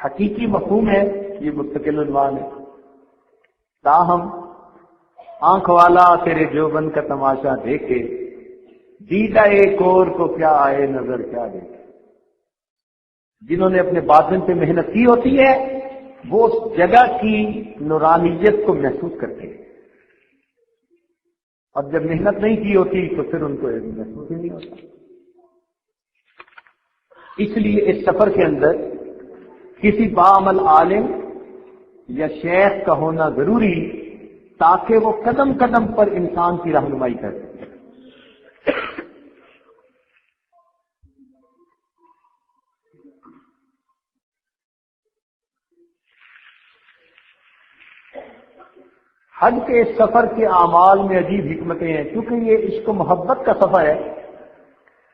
حقیقی مفہوم ہے یہ مستقل عنوان ہے. تاہم آنکھ والا تیرے جوبن کا تماشا دیکھے، دیدہ ایک اور کو کیا آئے نظر کیا دیکھے. جنہوں نے اپنے باطن پہ محنت کی ہوتی ہے وہ اس جگہ کی نورانیت کو محسوس کرتے ہیں، اور جب محنت نہیں کی ہوتی تو پھر ان کو محسوس ہی نہیں ہوتا. اس لیے اس سفر کے اندر کسی باعمل عالم یا شیخ کا ہونا ضروری تاکہ وہ قدم قدم پر انسان کی رہنمائی کر سکے. حج کے اس سفر کے اعمال میں عجیب حکمتیں ہیں. کیونکہ یہ عشق و محبت کا سفر ہے،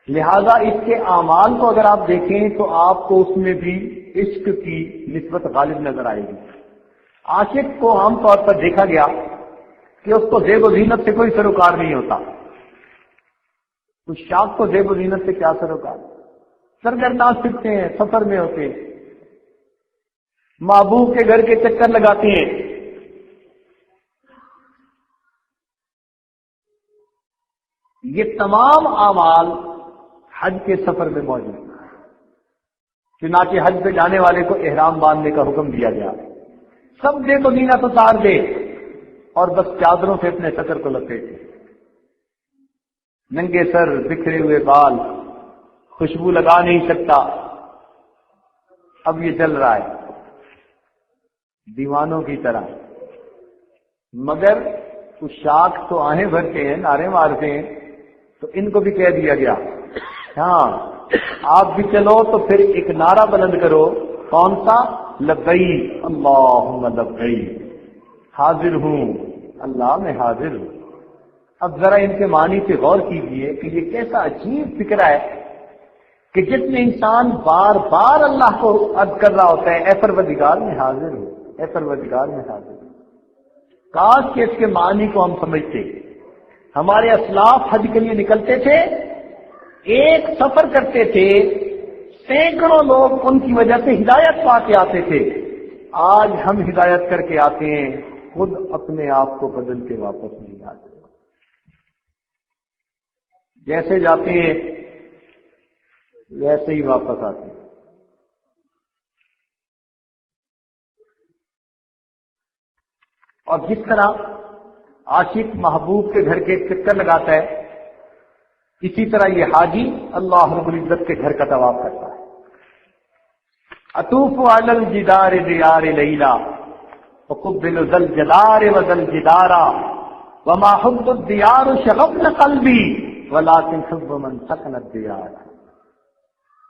لہذا اس کے اعمال کو اگر آپ دیکھیں تو آپ کو اس میں بھی عشق کی نسبت غالب نظر آئے گی. عاشق کو عام طور پر دیکھا گیا کہ اس کو زیب و زینت سے کوئی سروکار نہیں ہوتا. اس شاخ کو زیب و زینت سے کیا سروکار؟ سرگرداں پھرتے ہیں، سفر میں ہوتے ہیں، محبوب کے گھر کے چکر لگاتے ہیں. یہ تمام اعمال حج کے سفر میں موجود ہیں. چنانچہ حج پہ جانے والے کو احرام باندھنے کا حکم دیا گیا. سب زیب و زینت اتار دے اور بس چادروں سے اپنے سطر کو لپیٹے. ننگے سر، بکھرے ہوئے بال، خوشبو لگا نہیں سکتا. اب یہ چل رہا ہے دیوانوں کی طرح. مگر اس شاخ تو آہیں بھرتے ہیں، نعرے مارتے ہیں، تو ان کو بھی کہہ دیا گیا ہاں آپ بھی چلو تو پھر ایک نعرہ بلند کرو. کون سا؟ لبیک اللہم لبیک، حاضر ہوں اللہ میں حاضر ہوں. اب ذرا ان کے معنی سے غور کیجئے کہ یہ کیسا عجیب فکر ہے کہ جس میں انسان بار بار اللہ کو عرض کر رہا ہوتا ہے اے پروردگار میں حاضر ہوں، اے پروردگار میں حاضر ہوں. کاش کہ اس کے معنی کو ہم سمجھتے. ہمارے اسلاف حج کے لیے نکلتے تھے، ایک سفر کرتے تھے، سینکڑوں لوگ ان کی وجہ سے ہدایت پا کے آتے تھے. آج ہم ہدایت کر کے آتے ہیں، خود اپنے آپ کو بدل کے واپس نہیں آتے. جیسے جاتے ہیں ویسے ہی واپس آتے ہیں. اور جس طرح عاشق محبوب کے گھر کے چکر لگاتا ہے، اسی طرح یہ حاجی اللہ رب العزت کے گھر کا طواف کرتا ہے. اطوف علی الجدار دیار لیلا وقبل ذل جدار وذل جدارا وما حب الدیار شغفن قلبی ولکن حب من سکن الدیار.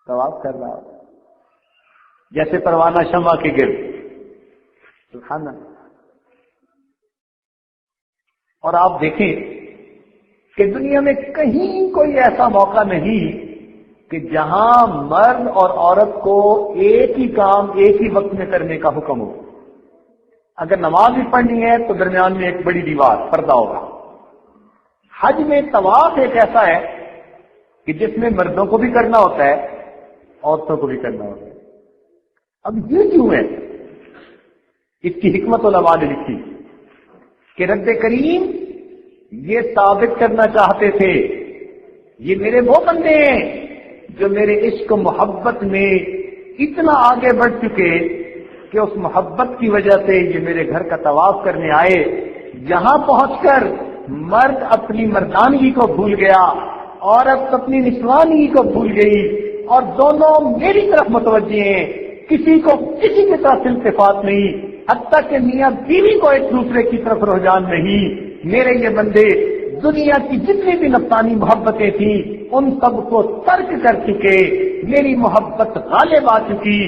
طواف کر رہا جیسے پروانہ شمع کے گرد. سبحان اللہ. اور آپ دیکھیں کہ دنیا میں کہیں کوئی ایسا موقع نہیں کہ جہاں مرد اور عورت کو ایک ہی کام ایک ہی وقت میں کرنے کا حکم ہو. اگر نماز بھی پڑھنی ہے تو درمیان میں ایک بڑی دیوار پردہ ہوگا. حج میں طواف ایک ایسا ہے کہ جس میں مردوں کو بھی کرنا ہوتا ہے عورتوں کو بھی کرنا ہوتا ہے. اب یہ کیوں ہے؟ اس کی حکمت علماء نے لکھی کہ رب کریم یہ ثابت کرنا چاہتے تھے یہ میرے وہ بندے ہیں جو میرے عشق و محبت میں اتنا آگے بڑھ چکے کہ اس محبت کی وجہ سے یہ میرے گھر کا طواف کرنے آئے. یہاں پہنچ کر مرد اپنی مردانگی کو بھول گیا، عورت اپنی نسوانگی کو بھول گئی، اور دونوں میری طرف متوجہ ہیں. کسی کو کسی کی طرف التفات نہیں، حتیٰ کہ میاں بیوی کو ایک دوسرے کی طرف رجحان نہیں. میرے یہ بندے دنیا کی جتنی بھی نفسانی محبتیں تھیں ان سب کو ترک کر چکے، میری محبت غالب آ چکی.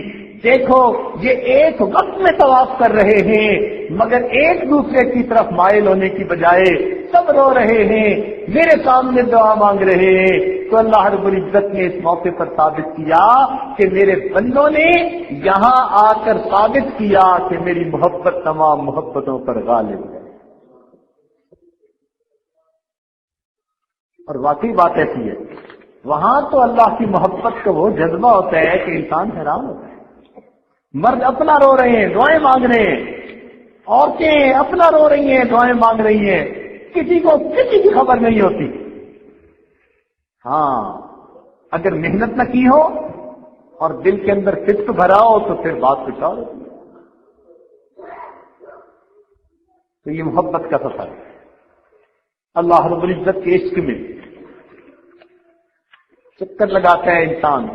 دیکھو یہ ایک وقت میں طواف کر رہے ہیں مگر ایک دوسرے کی طرف مائل ہونے کی بجائے سب رو رہے ہیں، میرے سامنے دعا مانگ رہے ہیں. تو اللہ رب العزت نے اس موقع پر ثابت کیا کہ میرے بندوں نے یہاں آ کر ثابت کیا کہ میری محبت تمام محبتوں پر غالب ہے. اور واقعی بات ایسی ہے، وہاں تو اللہ کی محبت کا وہ جذبہ ہوتا ہے کہ انسان حیران ہوتا ہے. مرد اپنا رو رہے ہیں، دعائیں مانگ رہے ہیں، عورتیں اپنا رو رہی ہیں، دعائیں مانگ رہی ہیں، کسی کو کسی کی خبر نہیں ہوتی. ہاں اگر محنت نہ کی ہو اور دل کے اندر فکر بھرا ہو تو پھر بات کچھ اور ہوتی ہے. تو یہ محبت کا سفر ہے. اللہ رب العزت کے عشق میں چکر لگاتا ہے انسان.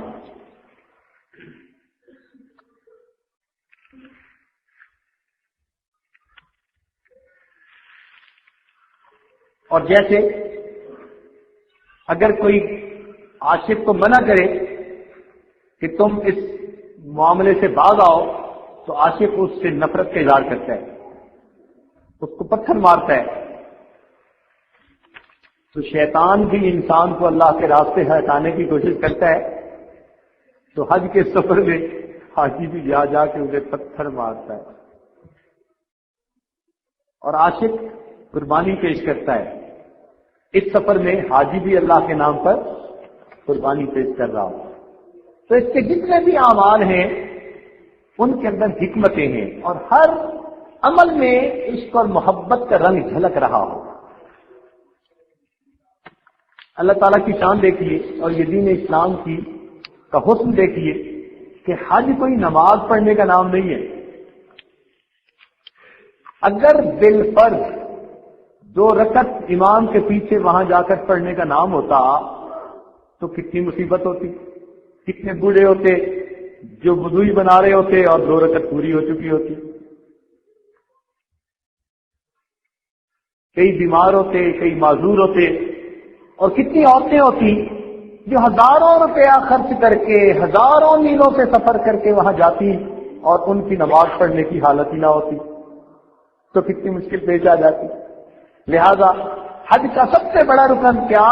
اور جیسے اگر کوئی عاشق کو منع کرے کہ تم اس معاملے سے باز آؤ تو عاشق اس سے نفرت کا اظہار کرتا ہے، اس کو پتھر مارتا ہے. تو شیطان بھی انسان کو اللہ کے راستے سے ہٹانے کی کوشش کرتا ہے. تو حج کے سفر میں حاجی بھی جا کے اسے پتھر مارتا ہے. اور عاشق قربانی پیش کرتا ہے. اس سفر میں حاجی بھی اللہ کے نام پر قربانی پیش کر رہا ہو. تو اس کے جتنے بھی اعمال ہیں ان کے اندر حکمتیں ہیں، اور ہر عمل میں عشق اور محبت کا رنگ جھلک رہا ہو. اللہ تعالیٰ کی شان دیکھیے اور یہ دین اسلام کا حسن دیکھیے کہ حج کوئی نماز پڑھنے کا نام نہیں ہے. اگر بالفرض 2 رکعت امام کے پیچھے وہاں جا کر پڑھنے کا نام ہوتا تو کتنی مصیبت ہوتی. کتنے بوڑھے ہوتے جو وضوئی بنا رہے ہوتے اور 2 رکعت پوری ہو چکی ہوتی. کئی بیمار ہوتے، کئی معذور ہوتے، اور کتنی عورتیں ہوتی جو ہزاروں روپیہ خرچ کر کے ہزاروں میلوں سے سفر کر کے وہاں جاتی اور ان کی نماز پڑھنے کی حالت ہی نہ ہوتی. تو کتنی مشکل پیش آ جاتی. لہذا حج کا سب سے بڑا رکن کیا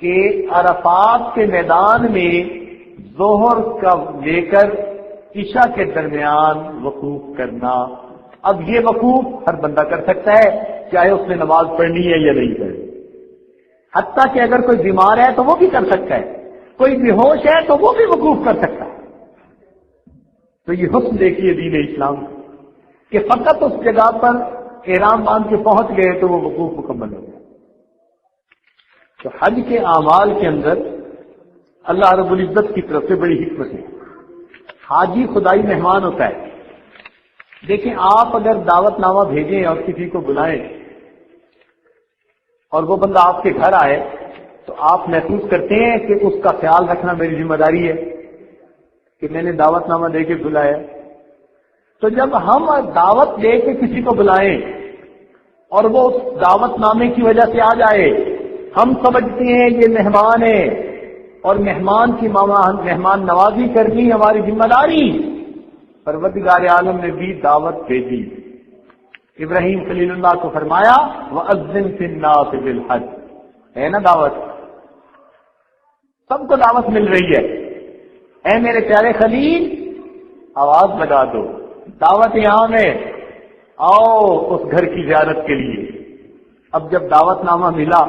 کہ عرفات کے میدان میں ظہر کا لے کر عشاء کے درمیان وقوف کرنا. اب یہ وقوف ہر بندہ کر سکتا ہے، چاہے اس نے نماز پڑھنی ہے یا نہیں پڑھنی. حتیٰ کہ اگر کوئی بیمار ہے تو وہ بھی کر سکتا ہے، کوئی بے ہوش ہے تو وہ بھی وقوف کر سکتا ہے. تو یہ حسن دیکھیے دین اسلام کہ فقط اس جگہ پر احرام باندھ کے پہنچ گئے تو وہ وقوف مکمل ہو گیا. تو حج کے اعمال کے اندر اللہ رب العزت کی طرف سے بڑی حکمت ہے. حاجی خدائی مہمان ہوتا ہے. دیکھیں آپ اگر دعوت نامہ بھیجیں اور کسی کو بلائیں اور وہ بندہ آپ کے گھر آئے تو آپ محسوس کرتے ہیں کہ اس کا خیال رکھنا میری ذمہ داری ہے کہ میں نے دعوت نامہ دے کے بلایا. تو جب ہم دعوت دے کے کسی کو بلائیں اور وہ اس دعوت نامے کی وجہ سے آ جائے، ہم سمجھتے ہیں یہ مہمان ہے اور مہمان کی مہمان نوازی کرنی ہماری ذمہ داری. پروردگار عالم نے بھی دعوت بھیجی. ابراہیم خلیل اللہ کو فرمایا وَأَذِّن فِي النَّاسِ بِالْحَجِّ، ہے نا دعوت، سب کو دعوت مل رہی ہے. اے میرے پیارے خلیل آواز لگا دو، دعوت یہاں میں، آؤ اس گھر کی زیارت کے لیے. اب جب دعوت نامہ ملا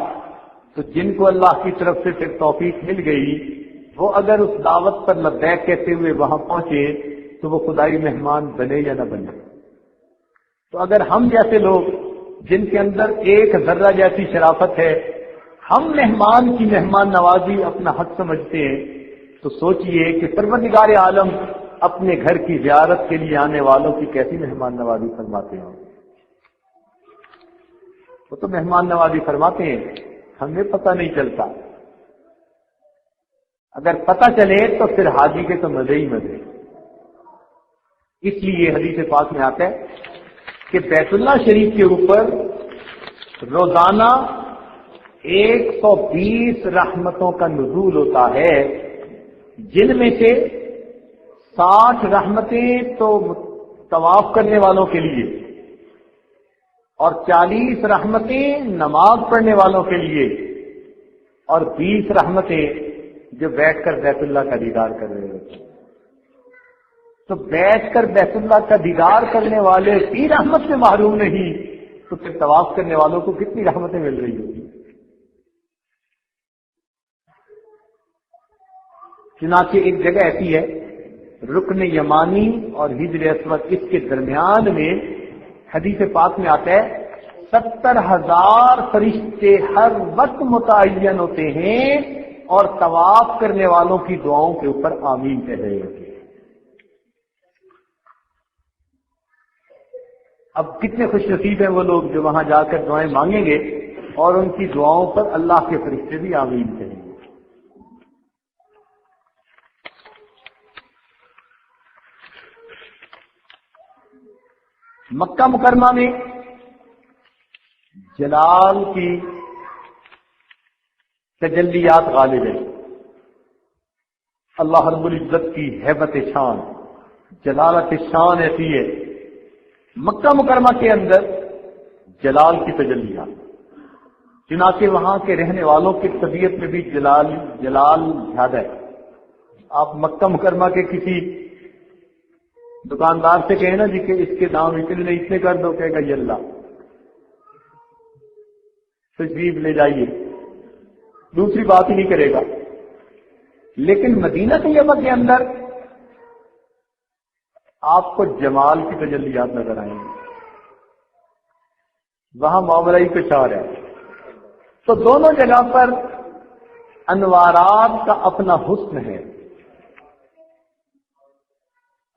تو جن کو اللہ کی طرف سے پھر توفیق مل گئی وہ اگر اس دعوت پر لبیک کہتے ہوئے وہاں پہنچے تو وہ خدائی مہمان بنے یا نہ بنے. تو اگر ہم جیسے لوگ جن کے اندر ایک ذرہ جیسی شرافت ہے ہم مہمان کی مہمان نوازی اپنا حق سمجھتے ہیں تو سوچئے کہ پروردگار عالم اپنے گھر کی زیارت کے لیے آنے والوں کی کیسی مہمان نوازی فرماتے ہیں. وہ تو مہمان نوازی فرماتے ہیں، ہمیں پتہ نہیں چلتا. اگر پتہ چلے تو پھر حاجی کے تو مزے ہی مزے. اس لیے حدیث پاک میں آتا ہے کہ بیت اللہ شریف کے اوپر روزانہ 120 رحمتوں کا نزول ہوتا ہے، جن میں سے 60 رحمتیں تو طواف کرنے والوں کے لیے اور 40 رحمتیں نماز پڑھنے والوں کے لیے اور 20 رحمتیں جو بیٹھ کر بیت اللہ کا دیدار کر رہے ہوتے ہیں۔ تو بیٹھ کر بیت اللہ کا دیدار کرنے والے بھی رحمت سے محروم نہیں، تو پھر طواف کرنے والوں کو کتنی رحمتیں مل رہی ہوگی۔ چنانچہ ایک جگہ ایسی ہے، رکن یمانی اور حجر اسود، اس کے درمیان میں حدیث پاک میں آتا ہے 70,000 فرشتے ہر وقت متعین ہوتے ہیں اور طواف کرنے والوں کی دعاؤں کے اوپر آمین کہہ رہے ہوتے ہیں۔ اب کتنے خوش نصیب ہیں وہ لوگ جو وہاں جا کر دعائیں مانگیں گے اور ان کی دعاؤں پر اللہ کے فرشتے بھی آمین کہیں گے۔ مکہ مکرمہ میں جلال کی تجلیات غالب ہیں۔ اللہ رب العزت کی ہیبت شان، جلالت شان ایسی ہے، مکہ مکرمہ کے اندر جلال کی تجلیات، چنانچہ وہاں کے رہنے والوں کی طبیعت میں بھی جلال زیادہ ہے۔ آپ مکہ مکرمہ کے کسی دکاندار سے کہیں نا جی کہ اس کے دام اتنے کر دو، کہے گا یہ اللہ، تشریف لے جائیے، دوسری بات ہی نہیں کرے گا۔ لیکن مدینہ طیبہ کے اندر آپ کو جمال کی تجلیات نظر آئیں گی، وہاں معاملہ ہی کچھ اور ہے۔ تو دونوں جگہ پر انوارات کا اپنا حسن ہے۔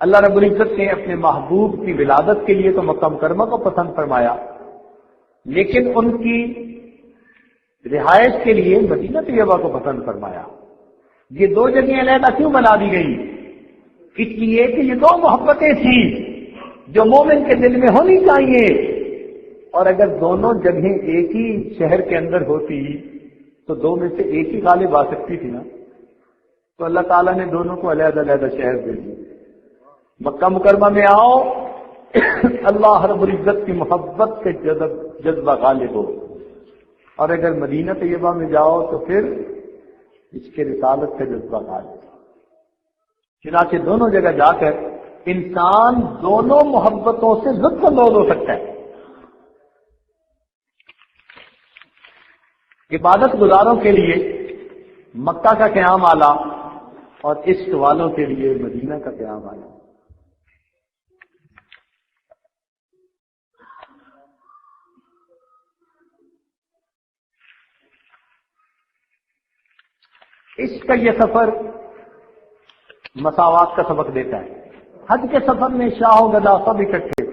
اللہ رب العزت نے اپنے محبوب کی ولادت کے لیے تو مکہ مکرمہ کو پسند فرمایا، لیکن ان کی رہائش کے لیے مدینہ طیبہ کو پسند فرمایا۔ یہ دو جگہیں علیحدہ کیوں بنا دی گئی؟ اس لیے کہ یہ دو محبتیں تھیں جو مومن کے دل میں ہونی چاہیے، اور اگر دونوں جگہیں ایک ہی شہر کے اندر ہوتی تو دو میں سے ایک ہی غالب آ سکتی تھی نا، تو اللہ تعالیٰ نے دونوں کو علیحدہ علیحدہ شہر دے دیے۔ مکہ مکرمہ میں آؤ، اللہ رب العزت کی محبت کے جذبہ غالب ہو، اور اگر مدینہ طیبہ میں جاؤ تو پھر اس کے رسالت کا جذبہ غالب۔ چنانچہ دونوں جگہ جا کر انسان دونوں محبتوں سے لطف اندوز ہو سکتا ہے۔ عبادت گزاروں کے لیے مکہ کا قیام اعلیٰ اور عشق والوں کے لیے مدینہ کا قیام اعلیٰ۔ عشق کا یہ سفر مساوات کا سبق دیتا ہے۔ حج کے سفر میں شاہ و گدا سب اکٹھے،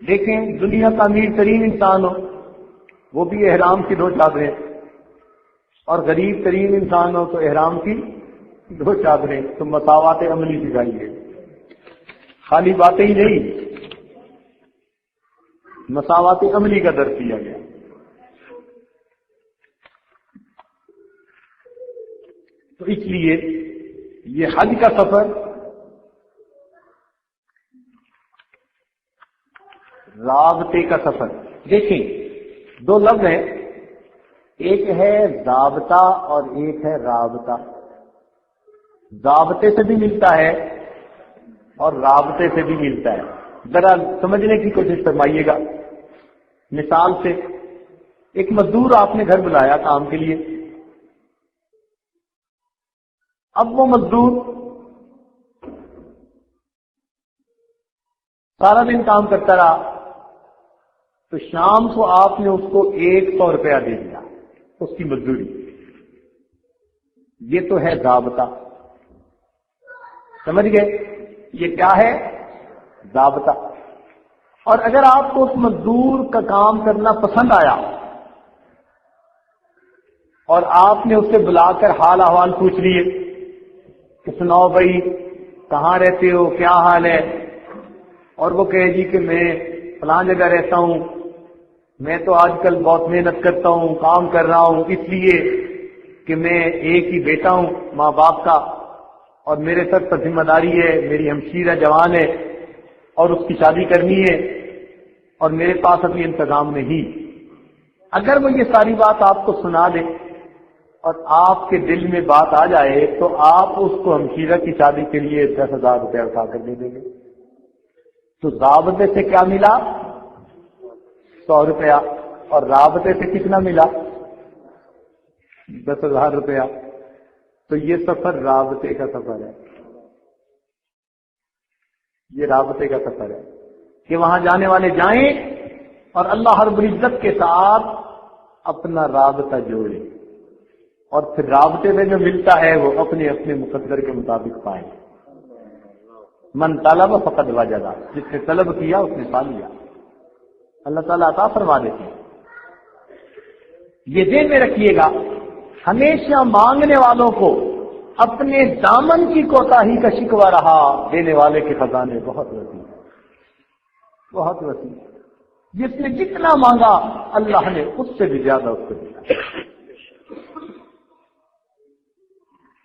دیکھیں دنیا کا امیر ترین انسان ہو وہ بھی احرام کی 2 چادریں، اور غریب ترین انسان ہو تو احرام کی 2 چادریں۔ تو مساوات عملی سکھائی ہے، خالی باتیں ہی نہیں، مساوات عملی کا درس دیا گیا۔ تو اس لیے یہ حج کا سفر رابطے کا سفر۔ دیکھیں 2 لفظ ہیں، ایک ہے ضابطہ اور ایک ہے رابطہ۔ ضابطے سے بھی ملتا ہے اور رابطے سے بھی ملتا ہے۔ ذرا سمجھنے کی کوشش فرمائیے گا۔ مثال سے ایک مزدور آپ نے گھر بلایا کام کے لیے، اب وہ مزدور سارا دن کام کرتا رہا، تو شام کو آپ نے اس کو 100 روپیہ دے دیا اس کی مزدوری۔ یہ تو ہے ضابطہ، سمجھ گئے؟ یہ کیا ہے؟ ضابطہ۔ اور اگر آپ کو اس مزدور کا کام کرنا پسند آیا اور آپ نے اسے بلا کر حال احوال پوچھ لیے کہ سناؤ بھائی کہاں رہتے ہو، کیا حال ہے، اور وہ کہے جی کہ میں فلاں جگہ رہتا ہوں، میں تو آج کل بہت محنت کرتا ہوں، کام کر رہا ہوں، اس لیے کہ میں ایک ہی بیٹا ہوں ماں باپ کا، اور میرے سر پر ذمہ داری ہے، میری ہمشیرہ جوان ہے اور اس کی شادی کرنی ہے اور میرے پاس ابھی انتظام نہیں، اگر وہ یہ ساری بات آپ کو سنا دے اور آپ کے دل میں بات آ جائے تو آپ اس کو ہمشیرہ کی شادی کے لیے 10,000 روپے اٹھا کر دے دیں گے. تو ضابطے سے کیا ملا؟ 100 روپیہ. اور رابطے سے کتنا ملا؟ 10,000 روپیہ. تو یہ سفر رابطے کا سفر ہے. یہ رابطے کا سفر ہے کہ وہاں جانے والے جائیں اور اللہ رب العزت کے ساتھ اپنا رابطہ جوڑے، اور پھر رابطے میں جو ملتا ہے وہ اپنے اپنے مقدر کے مطابق پائیں. من طلب فقد وجد، جس نے طلب کیا اس نے پا لیا. اللہ تعالیٰ عطا فرما دیتے ہیں. یہ ذہن میں رکھیے گا، ہمیشہ مانگنے والوں کو اپنے دامن کی کوتاہی کا شکوہ رہا، دینے والے کے خزانے بہت وسیع، بہت وسیع. جس نے جتنا مانگا اللہ نے اس سے بھی زیادہ اس کو دیا.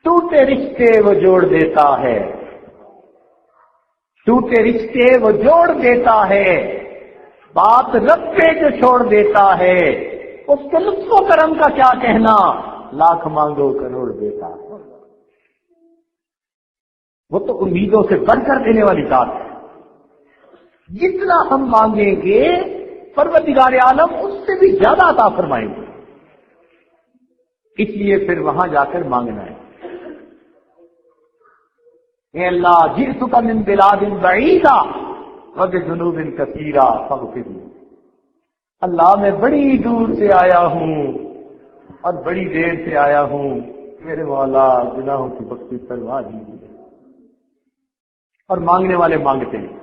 ٹوٹے رشتے وہ جوڑ دیتا ہے، ٹوٹے رشتے وہ جوڑ دیتا ہے، بات رب پہ جو چھوڑ دیتا ہے اس کے لطف و کرم کا کیا کہنا، لاکھ مانگو کروڑ دیتا ہے. وہ تو امیدوں سے بڑھ کر دینے والی ذات ہے. جتنا ہم مانگیں گے پروردگار عالم اس سے بھی زیادہ عطا فرمائیں گے. اس لیے پھر وہاں جا کر مانگنا ہے. اے اللہ جئتک من بلاد بعیدہ وبذنوب کثیرہ فاغفر لی. اللہ میں بڑی دور سے آیا ہوں اور بڑی دیر سے آیا ہوں، میرے مولا گناہوں کی بخشش فرما دیجیے. اور مانگنے والے مانگتے ہیں،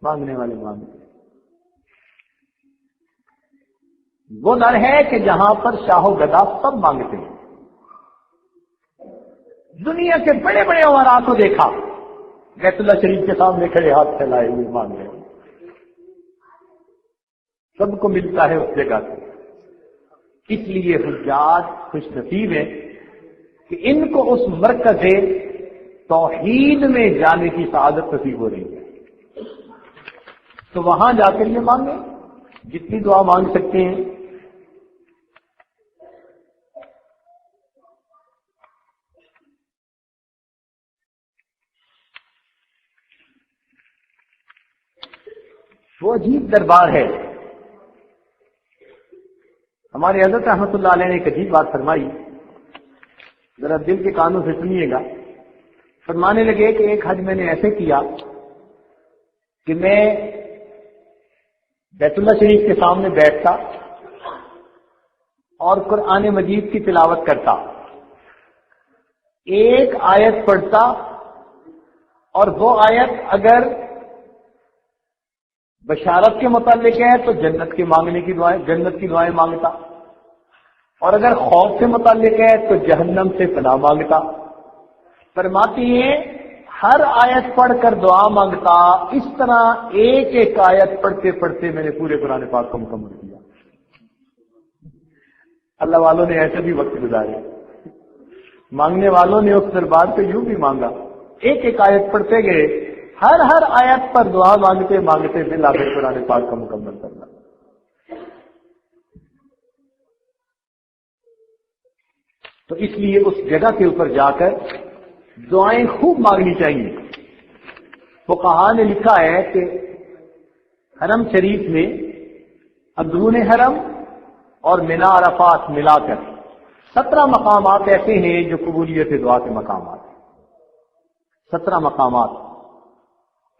مانگنے والے مانگتے ہیں. وہ در ہے کہ جہاں پر شاہ و گدا سب مانگتے ہیں. دنیا کے بڑے بڑے امراء کو دیکھا بیت اللہ شریف کے سامنے کھڑے ہاتھ پھیلائے ہوئے مانگ رہے ہیں. سب کو ملتا ہے اس جگہ سے. اس لیے حجاج خوش نصیب ہیں کہ ان کو اس مرکز توحید میں جانے کی سعادت نصیب ہو رہی ہے. تو وہاں جا کر یہ مانگیں، جتنی دعا مانگ سکتے ہیں. وہ عجیب دربار ہے. ہمارے حضرت رحمۃ اللہ علیہ نے ایک عجیب بات فرمائی، ذرا دل کے کانوں سے سنیے گا. فرمانے لگے کہ ایک حج میں نے ایسے کیا کہ میں بیت اللہ شریف کے سامنے بیٹھتا اور قرآن مجید کی تلاوت کرتا، ایک آیت پڑھتا اور وہ آیت اگر بشارت کے متعلق ہے تو جنت کے مانگنے کی دعائیں، جنت کی دعائیں مانگتا، اور اگر خوف سے متعلق ہے تو جہنم سے پناہ مانگتا. فرماتی ہیں ہر آیت پڑھ کر دعا مانگتا. اس طرح ایک ایک آیت پڑھتے پڑھتے میں نے پورے قرآن پاک کو مکمل کیا. اللہ والوں نے ایسے بھی وقت گزارے، مانگنے والوں نے اس دربار پہ یوں بھی مانگا، ایک ایک آیت پڑھتے گئے، ہر آیت پر دعا مانگتے مانگتے بالآخر قرآن پاک کا مکمل کرنا. تو اس لیے اس جگہ کے اوپر جا کر دعائیں خوب مانگنی چاہیے. فقہاء نے لکھا ہے کہ حرم شریف میں اندرون حرم اور مینا عرفات ملا کر 17 مقامات ایسے ہیں جو قبولیت دعا کے مقامات ہیں. 17 مقامات.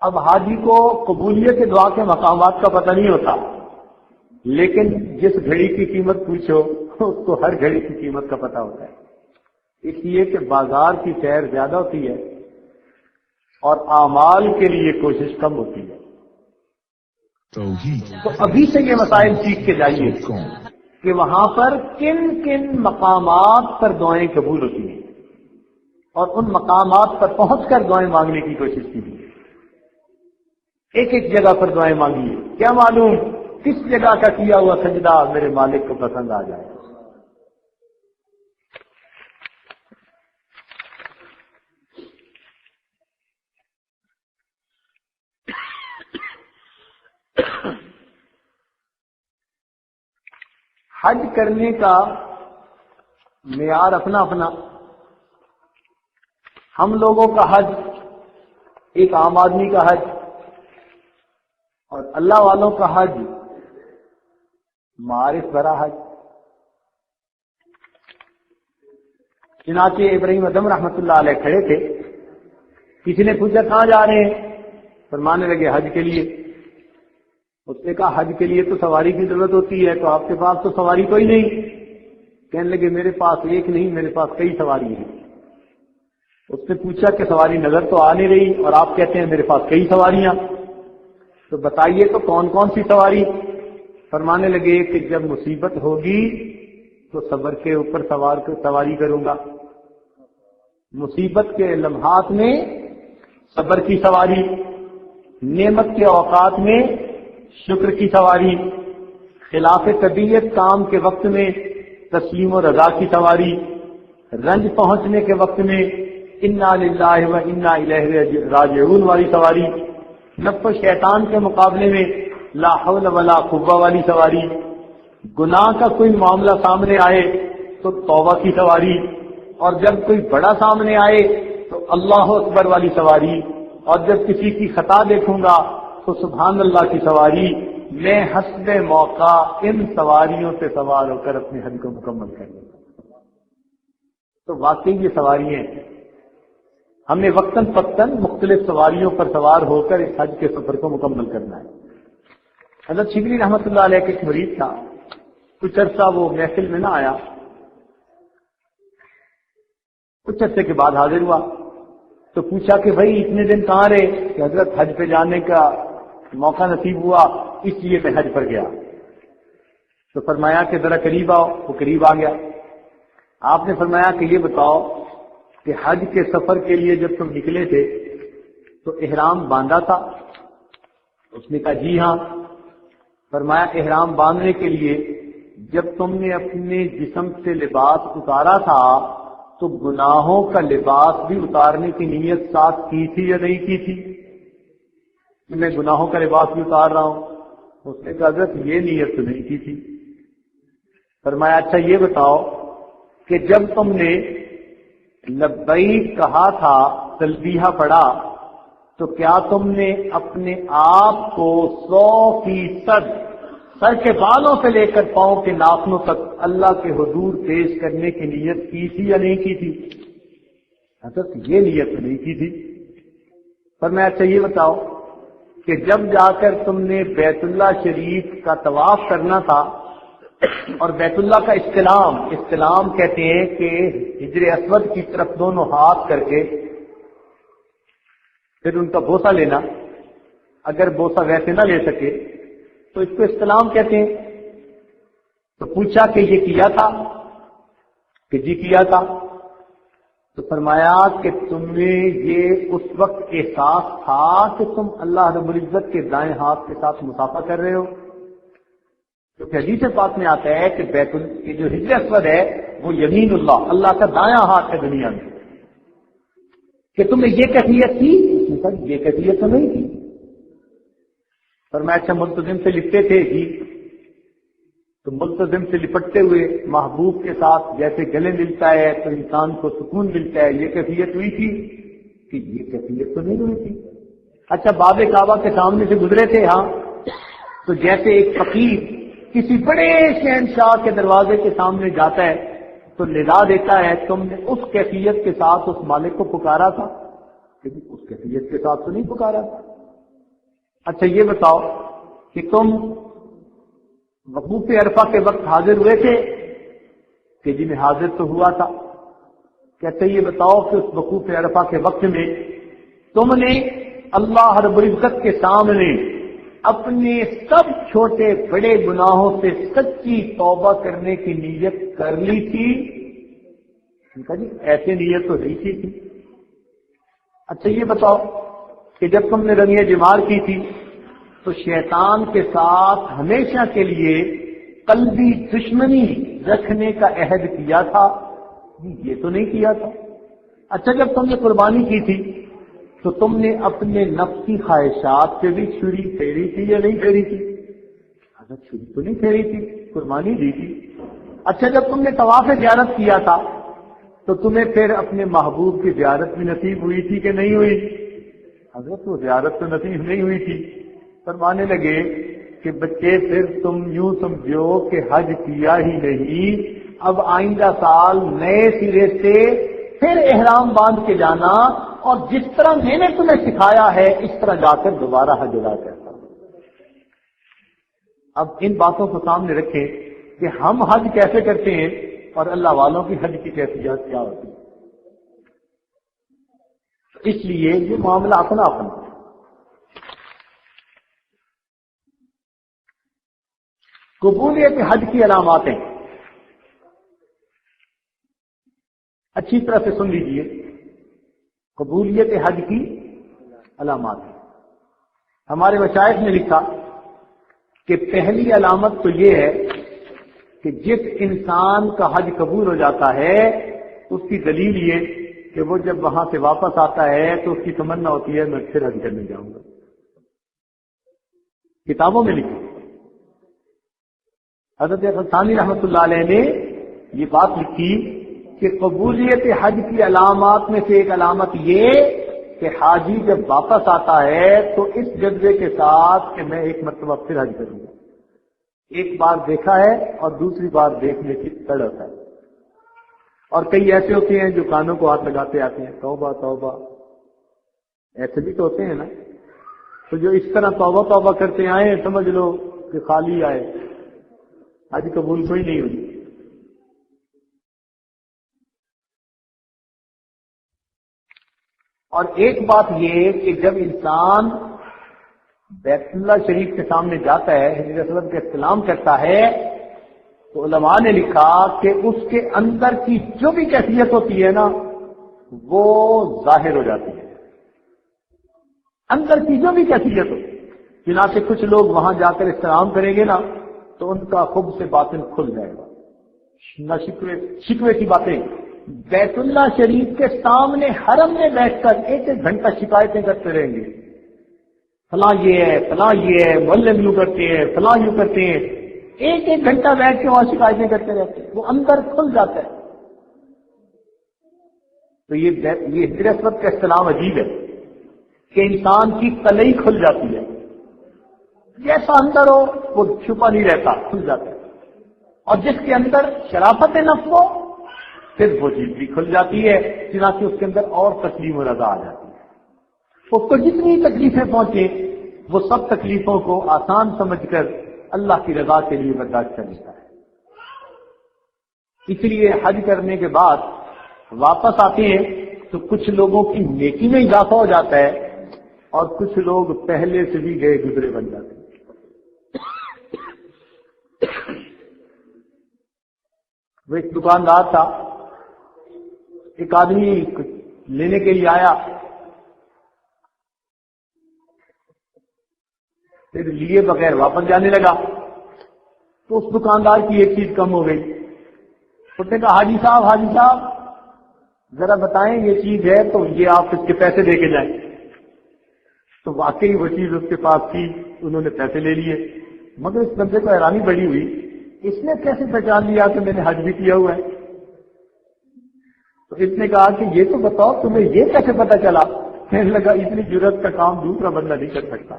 اب حاجی کو قبولیت دعا کے مقامات کا پتہ نہیں ہوتا، لیکن جس گھڑی کی قیمت پوچھو اس کو ہر گھڑی کی قیمت کا پتہ ہوتا ہے. اس لیے کہ بازار کی سیر زیادہ ہوتی ہے اور اعمال کے لیے کوشش کم ہوتی ہے. تو ابھی سے یہ مسائل سیکھ کے جائیے کہ وہاں پر کن کن مقامات پر دعائیں قبول ہوتی ہیں اور ان مقامات پر پہنچ کر دعائیں مانگنے کی کوشش کیجیے. ایک ایک جگہ پر دعائیں مانگیے، کیا معلوم کس جگہ کا کیا ہوا سجدہ میرے مالک کو پسند آ جائے. حج کرنے کا معیار اپنا اپنا. ہم لوگوں کا حج ایک عام آدمی کا حج اور اللہ والوں کا حج معارف بھرا حج. چنانچہ ابراہیم ادم رحمۃ اللہ علیہ کھڑے تھے. کسی نے پوچھا کہاں جا رہے ہیں؟ فرمانے لگے حج کے لیے. اس نے کہا حج کے لیے تو سواری کی ضرورت ہوتی ہے، تو آپ کے پاس تو سواری کوئی نہیں. کہنے لگے میرے پاس ایک نہیں، میرے پاس کئی سواری ہیں. اس نے پوچھا کہ سواری نظر تو آ نہیں رہی اور آپ کہتے ہیں میرے پاس کئی سواریاں، تو بتائیے تو کون کون سی سواری؟ فرمانے لگے کہ جب مصیبت ہوگی تو صبر کے اوپر سواری کروں گا. مصیبت کے لمحات میں صبر کی سواری، نعمت کے اوقات میں شکر کی سواری، خلاف طبیعت کام کے وقت میں تسلیم و رضا کی سواری، رنج پہنچنے کے وقت میں انا للہ و انا الیہ راجعون والی سواری، نفس و شیطان کے مقابلے میں لا حول ولا قوہ والی سواری، گناہ کا کوئی معاملہ سامنے آئے تو توبہ کی سواری، اور جب کوئی بڑا سامنے آئے تو اللہ اکبر والی سواری، اور جب کسی کی خطا دیکھوں گا تو سبحان اللہ کی سواری. میں حسب موقع ان سواریوں سے سوار ہو کر اپنے حج کو مکمل کر لوں. تو واقعی یہ سواریاں ہیں. ہمیں وقتاً فوقتاً مختلف سواریوں پر سوار ہو کر اس حج کے سفر کو مکمل کرنا ہے. حضرت شبلی رحمۃ اللہ علیہ کے ایک مرید تھا، کچھ عرصہ وہ محفل میں نہ آیا، کچھ عرصے کے بعد حاضر ہوا تو پوچھا کہ بھائی اتنے دن کہاں رہے؟ کہ حضرت حج پہ جانے کا موقع نصیب ہوا اس لیے میں حج پر گیا. تو فرمایا کہ ذرا قریب آؤ. وہ قریب آ گیا. آپ نے فرمایا کہ یہ بتاؤ کہ حج کے سفر کے لیے جب تم نکلے تھے تو احرام باندھا تھا؟ اس نے کہا جی ہاں. فرمایا احرام باندھنے کے لیے جب تم نے اپنے جسم سے لباس اتارا تھا تو گناہوں کا لباس بھی اتارنے کی نیت ساتھ کی تھی یا نہیں کی تھی؟ میں گناہوں کا لباس بھی اتار رہا ہوں. اس نے کہا حضرت یہ نیت تو نہیں کی تھی. فرمایا اچھا یہ بتاؤ کہ جب تم نے لبیک کہا تھا، تلبیہ پڑھا، تو کیا تم نے اپنے آپ کو 100% سر کے بالوں سے لے کر پاؤں کے ناخنوں تک اللہ کے حضور پیش کرنے کی نیت کی تھی یا نہیں کی تھی؟ حضرت یہ نیت تو نہیں کی تھی. فرمایا اچھا یہ بتاؤ کہ جب جا کر تم نے بیت اللہ شریف کا طواف کرنا تھا اور بیت اللہ کا استلام کہتے ہیں کہ حجر اسود کی طرف دونوں ہاتھ کر کے پھر ان کا بوسہ لینا، اگر بوسہ ویسے نہ لے سکے تو اس کو استلام کہتے ہیں. تو پوچھا کہ یہ کیا تھا؟ کہ جی کیا تھا. تو فرمایا کہ تمہیں یہ اس وقت احساس تھا کہ تم اللہ رب العزت کے دائیں ہاتھ کے ساتھ مصافحہ کر رہے ہو؟ کیونکہ حدیث پاک میں آتا ہے کہ یہ جو حجر اسود ہے وہ یمین اللہ کا دایاں ہاتھ ہے دنیا میں. کہ تمہیں یہ کیفیت تھی؟ یہ کیفیت تو نہیں تھی. فرمایا اچھا ملتزم سے لپٹے تھے؟ جی. تو ملتزم سے لپٹتے ہوئے محبوب کے ساتھ جیسے گلے ملتا ہے تو انسان کو سکون ملتا ہے، یہ کیفیت ہوئی تھی؟ کہ یہ کیفیت تو نہیں ہوئی تھی. اچھا باب کعبہ کے سامنے سے گزرے تھے؟ ہاں. تو جیسے ایک فقیر کسی بڑے شہنشاہ کے دروازے کے سامنے جاتا ہے تو ندا دیتا ہے، تم نے اس کیفیت کے ساتھ اس مالک کو پکارا تھا؟ کہ اس کیفیت کے ساتھ تو نہیں پکارا تھا. اچھا یہ بتاؤ کہ تم وقوف عرفہ کے وقت حاضر ہوئے تھے؟ کہ جی میں حاضر تو ہوا تھا. کہتے یہ بتاؤ کہ اس وقوف عرفہ کے وقت میں تم نے اللہ رب العزت کے سامنے اپنے سب چھوٹے بڑے گناہوں سے سچی توبہ کرنے کی نیت کر لی تھی؟ کہا جی ایسے نیت تو نہیں کی تھی. اچھا یہ بتاؤ کہ جب تم نے رمیہ جمار کی تھی تو شیطان کے ساتھ ہمیشہ کے لیے قلبی دشمنی رکھنے کا عہد کیا تھا؟ یہ تو نہیں کیا تھا. اچھا جب تم نے قربانی کی تھی تو تم نے اپنے نفس کی خواہشات سے بھی چھری پھیری تھی یا نہیں پھیری تھی؟ اگر چھری تو نہیں پھیری تھی، قربانی دی تھی. اچھا جب تم نے طواف زیارت کیا تھا تو تمہیں پھر اپنے محبوب کی زیارت بھی نصیب ہوئی تھی کہ نہیں ہوئی؟ حضرت وہ زیارت تو نصیب نہیں ہوئی تھی. فرمانے لگے کہ بچے پھر تم یوں سمجھو کہ حج کیا ہی نہیں، اب آئندہ سال نئے سرے سے پھر احرام باندھ کے جانا، اور جس طرح میں نے تمہیں سکھایا ہے اس طرح جا کر دوبارہ حج ادا کرتا. اب ان باتوں کو سامنے رکھیں کہ ہم حج کیسے کرتے ہیں اور اللہ والوں کی حج کی کیفیت کیا ہوتی ہے. اس لیے یہ معاملہ اپنا اپنا. قبولیت حج کی علاماتیں اچھی طرح سے سن لیجیے. قبولیت حج کی علامات ہمارے مشائخ نے لکھا کہ پہلی علامت تو یہ ہے کہ جس انسان کا حج قبول ہو جاتا ہے اس کی دلیل یہ کہ وہ جب وہاں سے واپس آتا ہے تو اس کی تمنا ہوتی ہے میں پھر حج کرنے جاؤں گا. کتابوں میں لکھی. حضرت ثانی رحمۃ اللہ علیہ نے یہ بات لکھی کہ قبولیت حج کی علامات میں سے ایک علامت یہ کہ حاجی جب واپس آتا ہے تو اس جذبے کے ساتھ کہ میں ایک مرتبہ پھر حج کروں گا. ایک بار دیکھا ہے اور دوسری بار دیکھنے کی تڑپ ہے. اور کئی ایسے ہوتے ہیں جو کانوں کو ہاتھ لگاتے آتے ہیں توبہ توبہ. ایسے بھی تو ہوتے ہیں نا. تو جو اس طرح توبہ توبہ کرتے آئے سمجھ لو کہ خالی آئے، حج قبول کوئی نہیں ہوئی. اور ایک بات یہ کہ جب انسان بیت اللہ شریف کے سامنے جاتا ہے، حضرت اسود کا استلام کرتا ہے، تو علماء نے لکھا کہ اس کے اندر کی جو بھی کیفیت ہوتی ہے نا وہ ظاہر ہو جاتی ہے. اندر کی جو بھی کیفیت ہو، چنانچہ کچھ لوگ وہاں جا کر استلام کریں گے نا تو ان کا خود سے باطن کھل جائے گا. نہ شکوے کی باتیں بیت اللہ شریف کے سامنے حرم میں بیٹھ کر ایک ایک گھنٹہ شکایتیں کرتے رہیں گے. فلاں یہ ہے، فلاں یہ ہے، مولم یوں کرتے ہیں، فلاں یوں کرتے ہیں. ایک ایک گھنٹہ بیٹھ کے وہاں شکایتیں کرتے رہتے ہیں. وہ اندر کھل جاتا ہے. تو یہ حضرت کا استلام عجیب ہے کہ انسان کی تلئی کھل جاتی ہے. جیسا اندر ہو وہ چھپا نہیں رہتا، کھل جاتا ہے. اور جس کے اندر شرافت نفس ہو پھر وہ چیز بھی کھل جاتی ہے، چنانچہ اس کے اندر اور تسلیم و رضا آ جاتی ہے. اس کو جتنی تکلیفیں پہنچے وہ سب تکلیفوں کو آسان سمجھ کر اللہ کی رضا کے لیے برداشت کر لیتا ہے. اس لیے حج کرنے کے بعد واپس آتے ہیں تو کچھ لوگوں کی نیکی میں اضافہ ہو جاتا ہے اور کچھ لوگ پہلے سے بھی گئے گزرے بن جاتے ہیں. وہ ایک دکاندار تھا، ایک آدمی لینے کے لیے آیا، پھر لیے بغیر واپس جانے لگا تو اس دکاندار کی ایک چیز کم ہو گئی. اس نے کہا حاجی صاحب ذرا بتائیں یہ چیز ہے تو یہ آپ اس کے پیسے دے کے جائیں. تو واقعی وہ چیز اس کے پاس تھی، انہوں نے پیسے لے لیے. مگر اس بندے کو حیرانی بڑی ہوئی، اس نے کیسے پہچان لیا کہ میں نے حج بھی کیا ہوا ہے؟ تو اس نے کہا کہ یہ تو بتاؤ تمہیں یہ کیسے پتا چلا؟ کہنے لگا اتنی جرات کا کام دوسرا بندہ نہیں کر سکتا.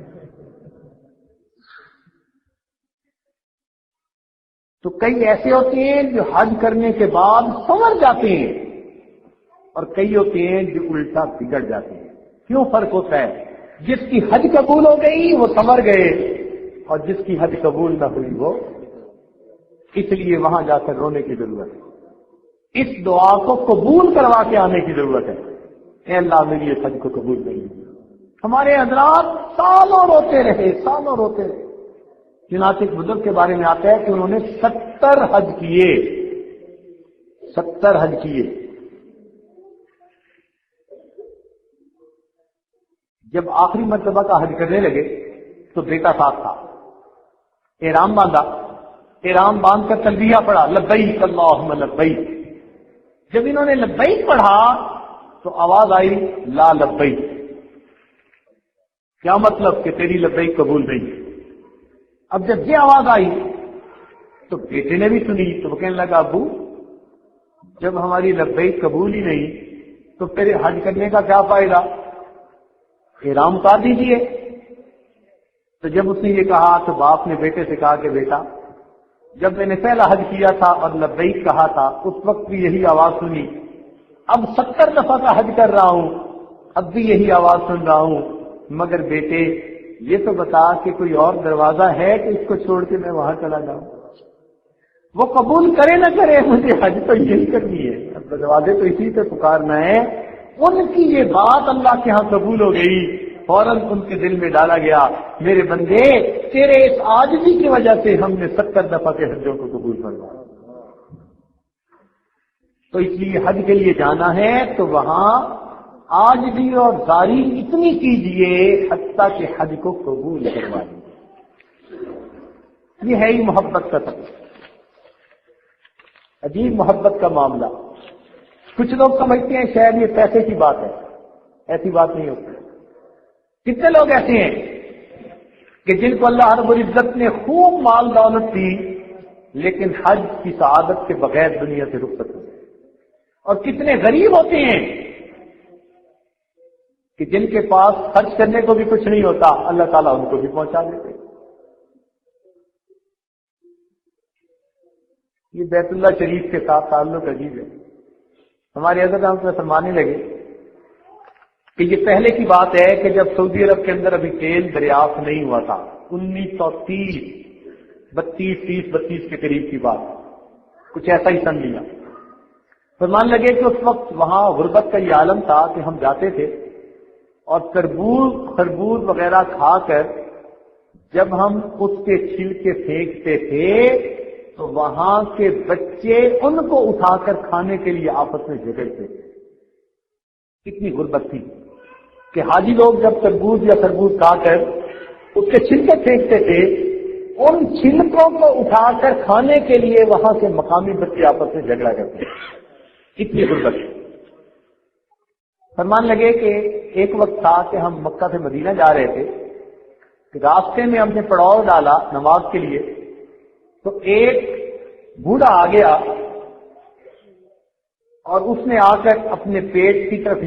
تو کئی ایسے ہوتے ہیں جو حج کرنے کے بعد سنور جاتے ہیں اور کئی ہوتے ہیں جو الٹا بگڑ جاتے ہیں. کیوں فرق ہوتا ہے؟ جس کی حج قبول ہو گئی وہ سنور گئے اور جس کی حج قبول نہ ہوئی وہ، اس لیے وہاں جا کر رونے کی ضرورت ہے. اس دعا کو قبول کروا کے آنے کی ضرورت ہے. اے اللہ میری اس حج کو قبول نہیں. ہمارے حضرات سالوں روتے رہے. چنانچہ ایک بزرگ کے بارے میں آتا ہے کہ انہوں نے 70 حج کیے. جب آخری مرتبہ کا حج کرنے لگے تو بیٹا ساتھ تھا. احرام باندھا، احرام باندھ کر تلبیہ پڑھا، لبیک اللہم لبیک. جب انہوں نے لبیک پڑھا تو آواز آئی لا لبیک. کیا مطلب؟ کہ تیری لبیک قبول نہیں. اب جب یہ آواز آئی تو بیٹے نے بھی سنی تو وہ کہنے لگا ابو جب ہماری لبیک قبول ہی نہیں تو پھر حج کرنے کا کیا فائدہ، احرام اتار دیجیے۔ تو جب اس نے یہ کہا تو باپ نے بیٹے سے کہا کہ بیٹا جب میں نے پہلا حج کیا تھا اور لبیک کہا تھا اس وقت بھی یہی آواز سنی، اب 70 دفعہ کا حج کر رہا ہوں اب بھی یہی آواز سن رہا ہوں، مگر بیٹے یہ تو بتا کہ کوئی اور دروازہ ہے کہ اس کو چھوڑ کے میں وہاں چلا جاؤں، وہ قبول کرے نہ کرے مجھے حج تو یہی کرنی ہے، اب دروازے تو اسی سے پکارنا ہے۔ ان کی یہ بات اللہ کے ہاں قبول ہو گئی، فوراً ان کے دل میں ڈالا گیا میرے بندے تیرے اس عاجزی کی وجہ سے ہم نے 70 دفعہ کے حجوں کو قبول فرمایا۔ تو اس لیے حج کے لیے جانا ہے تو وہاں عاجزی اور زاری اتنی کیجئے حتیٰ کہ حج کو قبول کروا لیجیے۔ یہ ہے ہی محبت کا طریقہ، عجیب محبت کا معاملہ۔ کچھ لوگ سمجھتے ہیں شاید یہ پیسے کی بات ہے، ایسی بات نہیں ہوتی۔ کتنے لوگ ایسے ہیں کہ جن کو اللہ رب العزت نے خوب مال دولت دی لیکن حج کی سعادت کے بغیر دنیا سے رخصت ہوئے، اور کتنے غریب ہوتے ہیں کہ جن کے پاس خرچ کرنے کو بھی کچھ نہیں ہوتا اللہ تعالیٰ ان کو بھی پہنچا دیتے۔ یہ بیت اللہ شریف کے ساتھ تعلق عجیب ہے۔ ہمارے حضرت ہم سے فرمانے لگے کہ یہ پہلے کی بات ہے کہ جب سعودی عرب کے اندر ابھی تیل دریافت نہیں ہوا تھا، 1932 کے قریب کی بات، کچھ ایسا ہی سن لیا۔ فرمان لگے کہ اس وقت وہاں غربت کا یہ عالم تھا کہ ہم جاتے تھے اور تربوز خربوز وغیرہ کھا کر جب ہم اس کے چھلکے پھینکتے تھے تو وہاں کے بچے ان کو اٹھا کر کھانے کے لیے آپس میں جھگڑتے تھے۔ کتنی غربت تھی کہ حاجی لوگ جب تربوز یا خربوز کھا کر اس کے چھلکے پھینکتے تھے ان چھلکوں کو اٹھا کر کھانے کے لیے وہاں کے مقامی بچے آپس میں جھگڑا کرتے تھے۔ کتنی غربت ہے۔ فرمان لگے کہ ایک وقت تھا کہ ہم مکہ سے مدینہ جا رہے تھے کہ راستے میں ہم نے پڑاؤ ڈالا نماز کے لیے، تو ایک بوڑھا آ گیا اور اس نے آ کر اپنے پیٹ کی طرف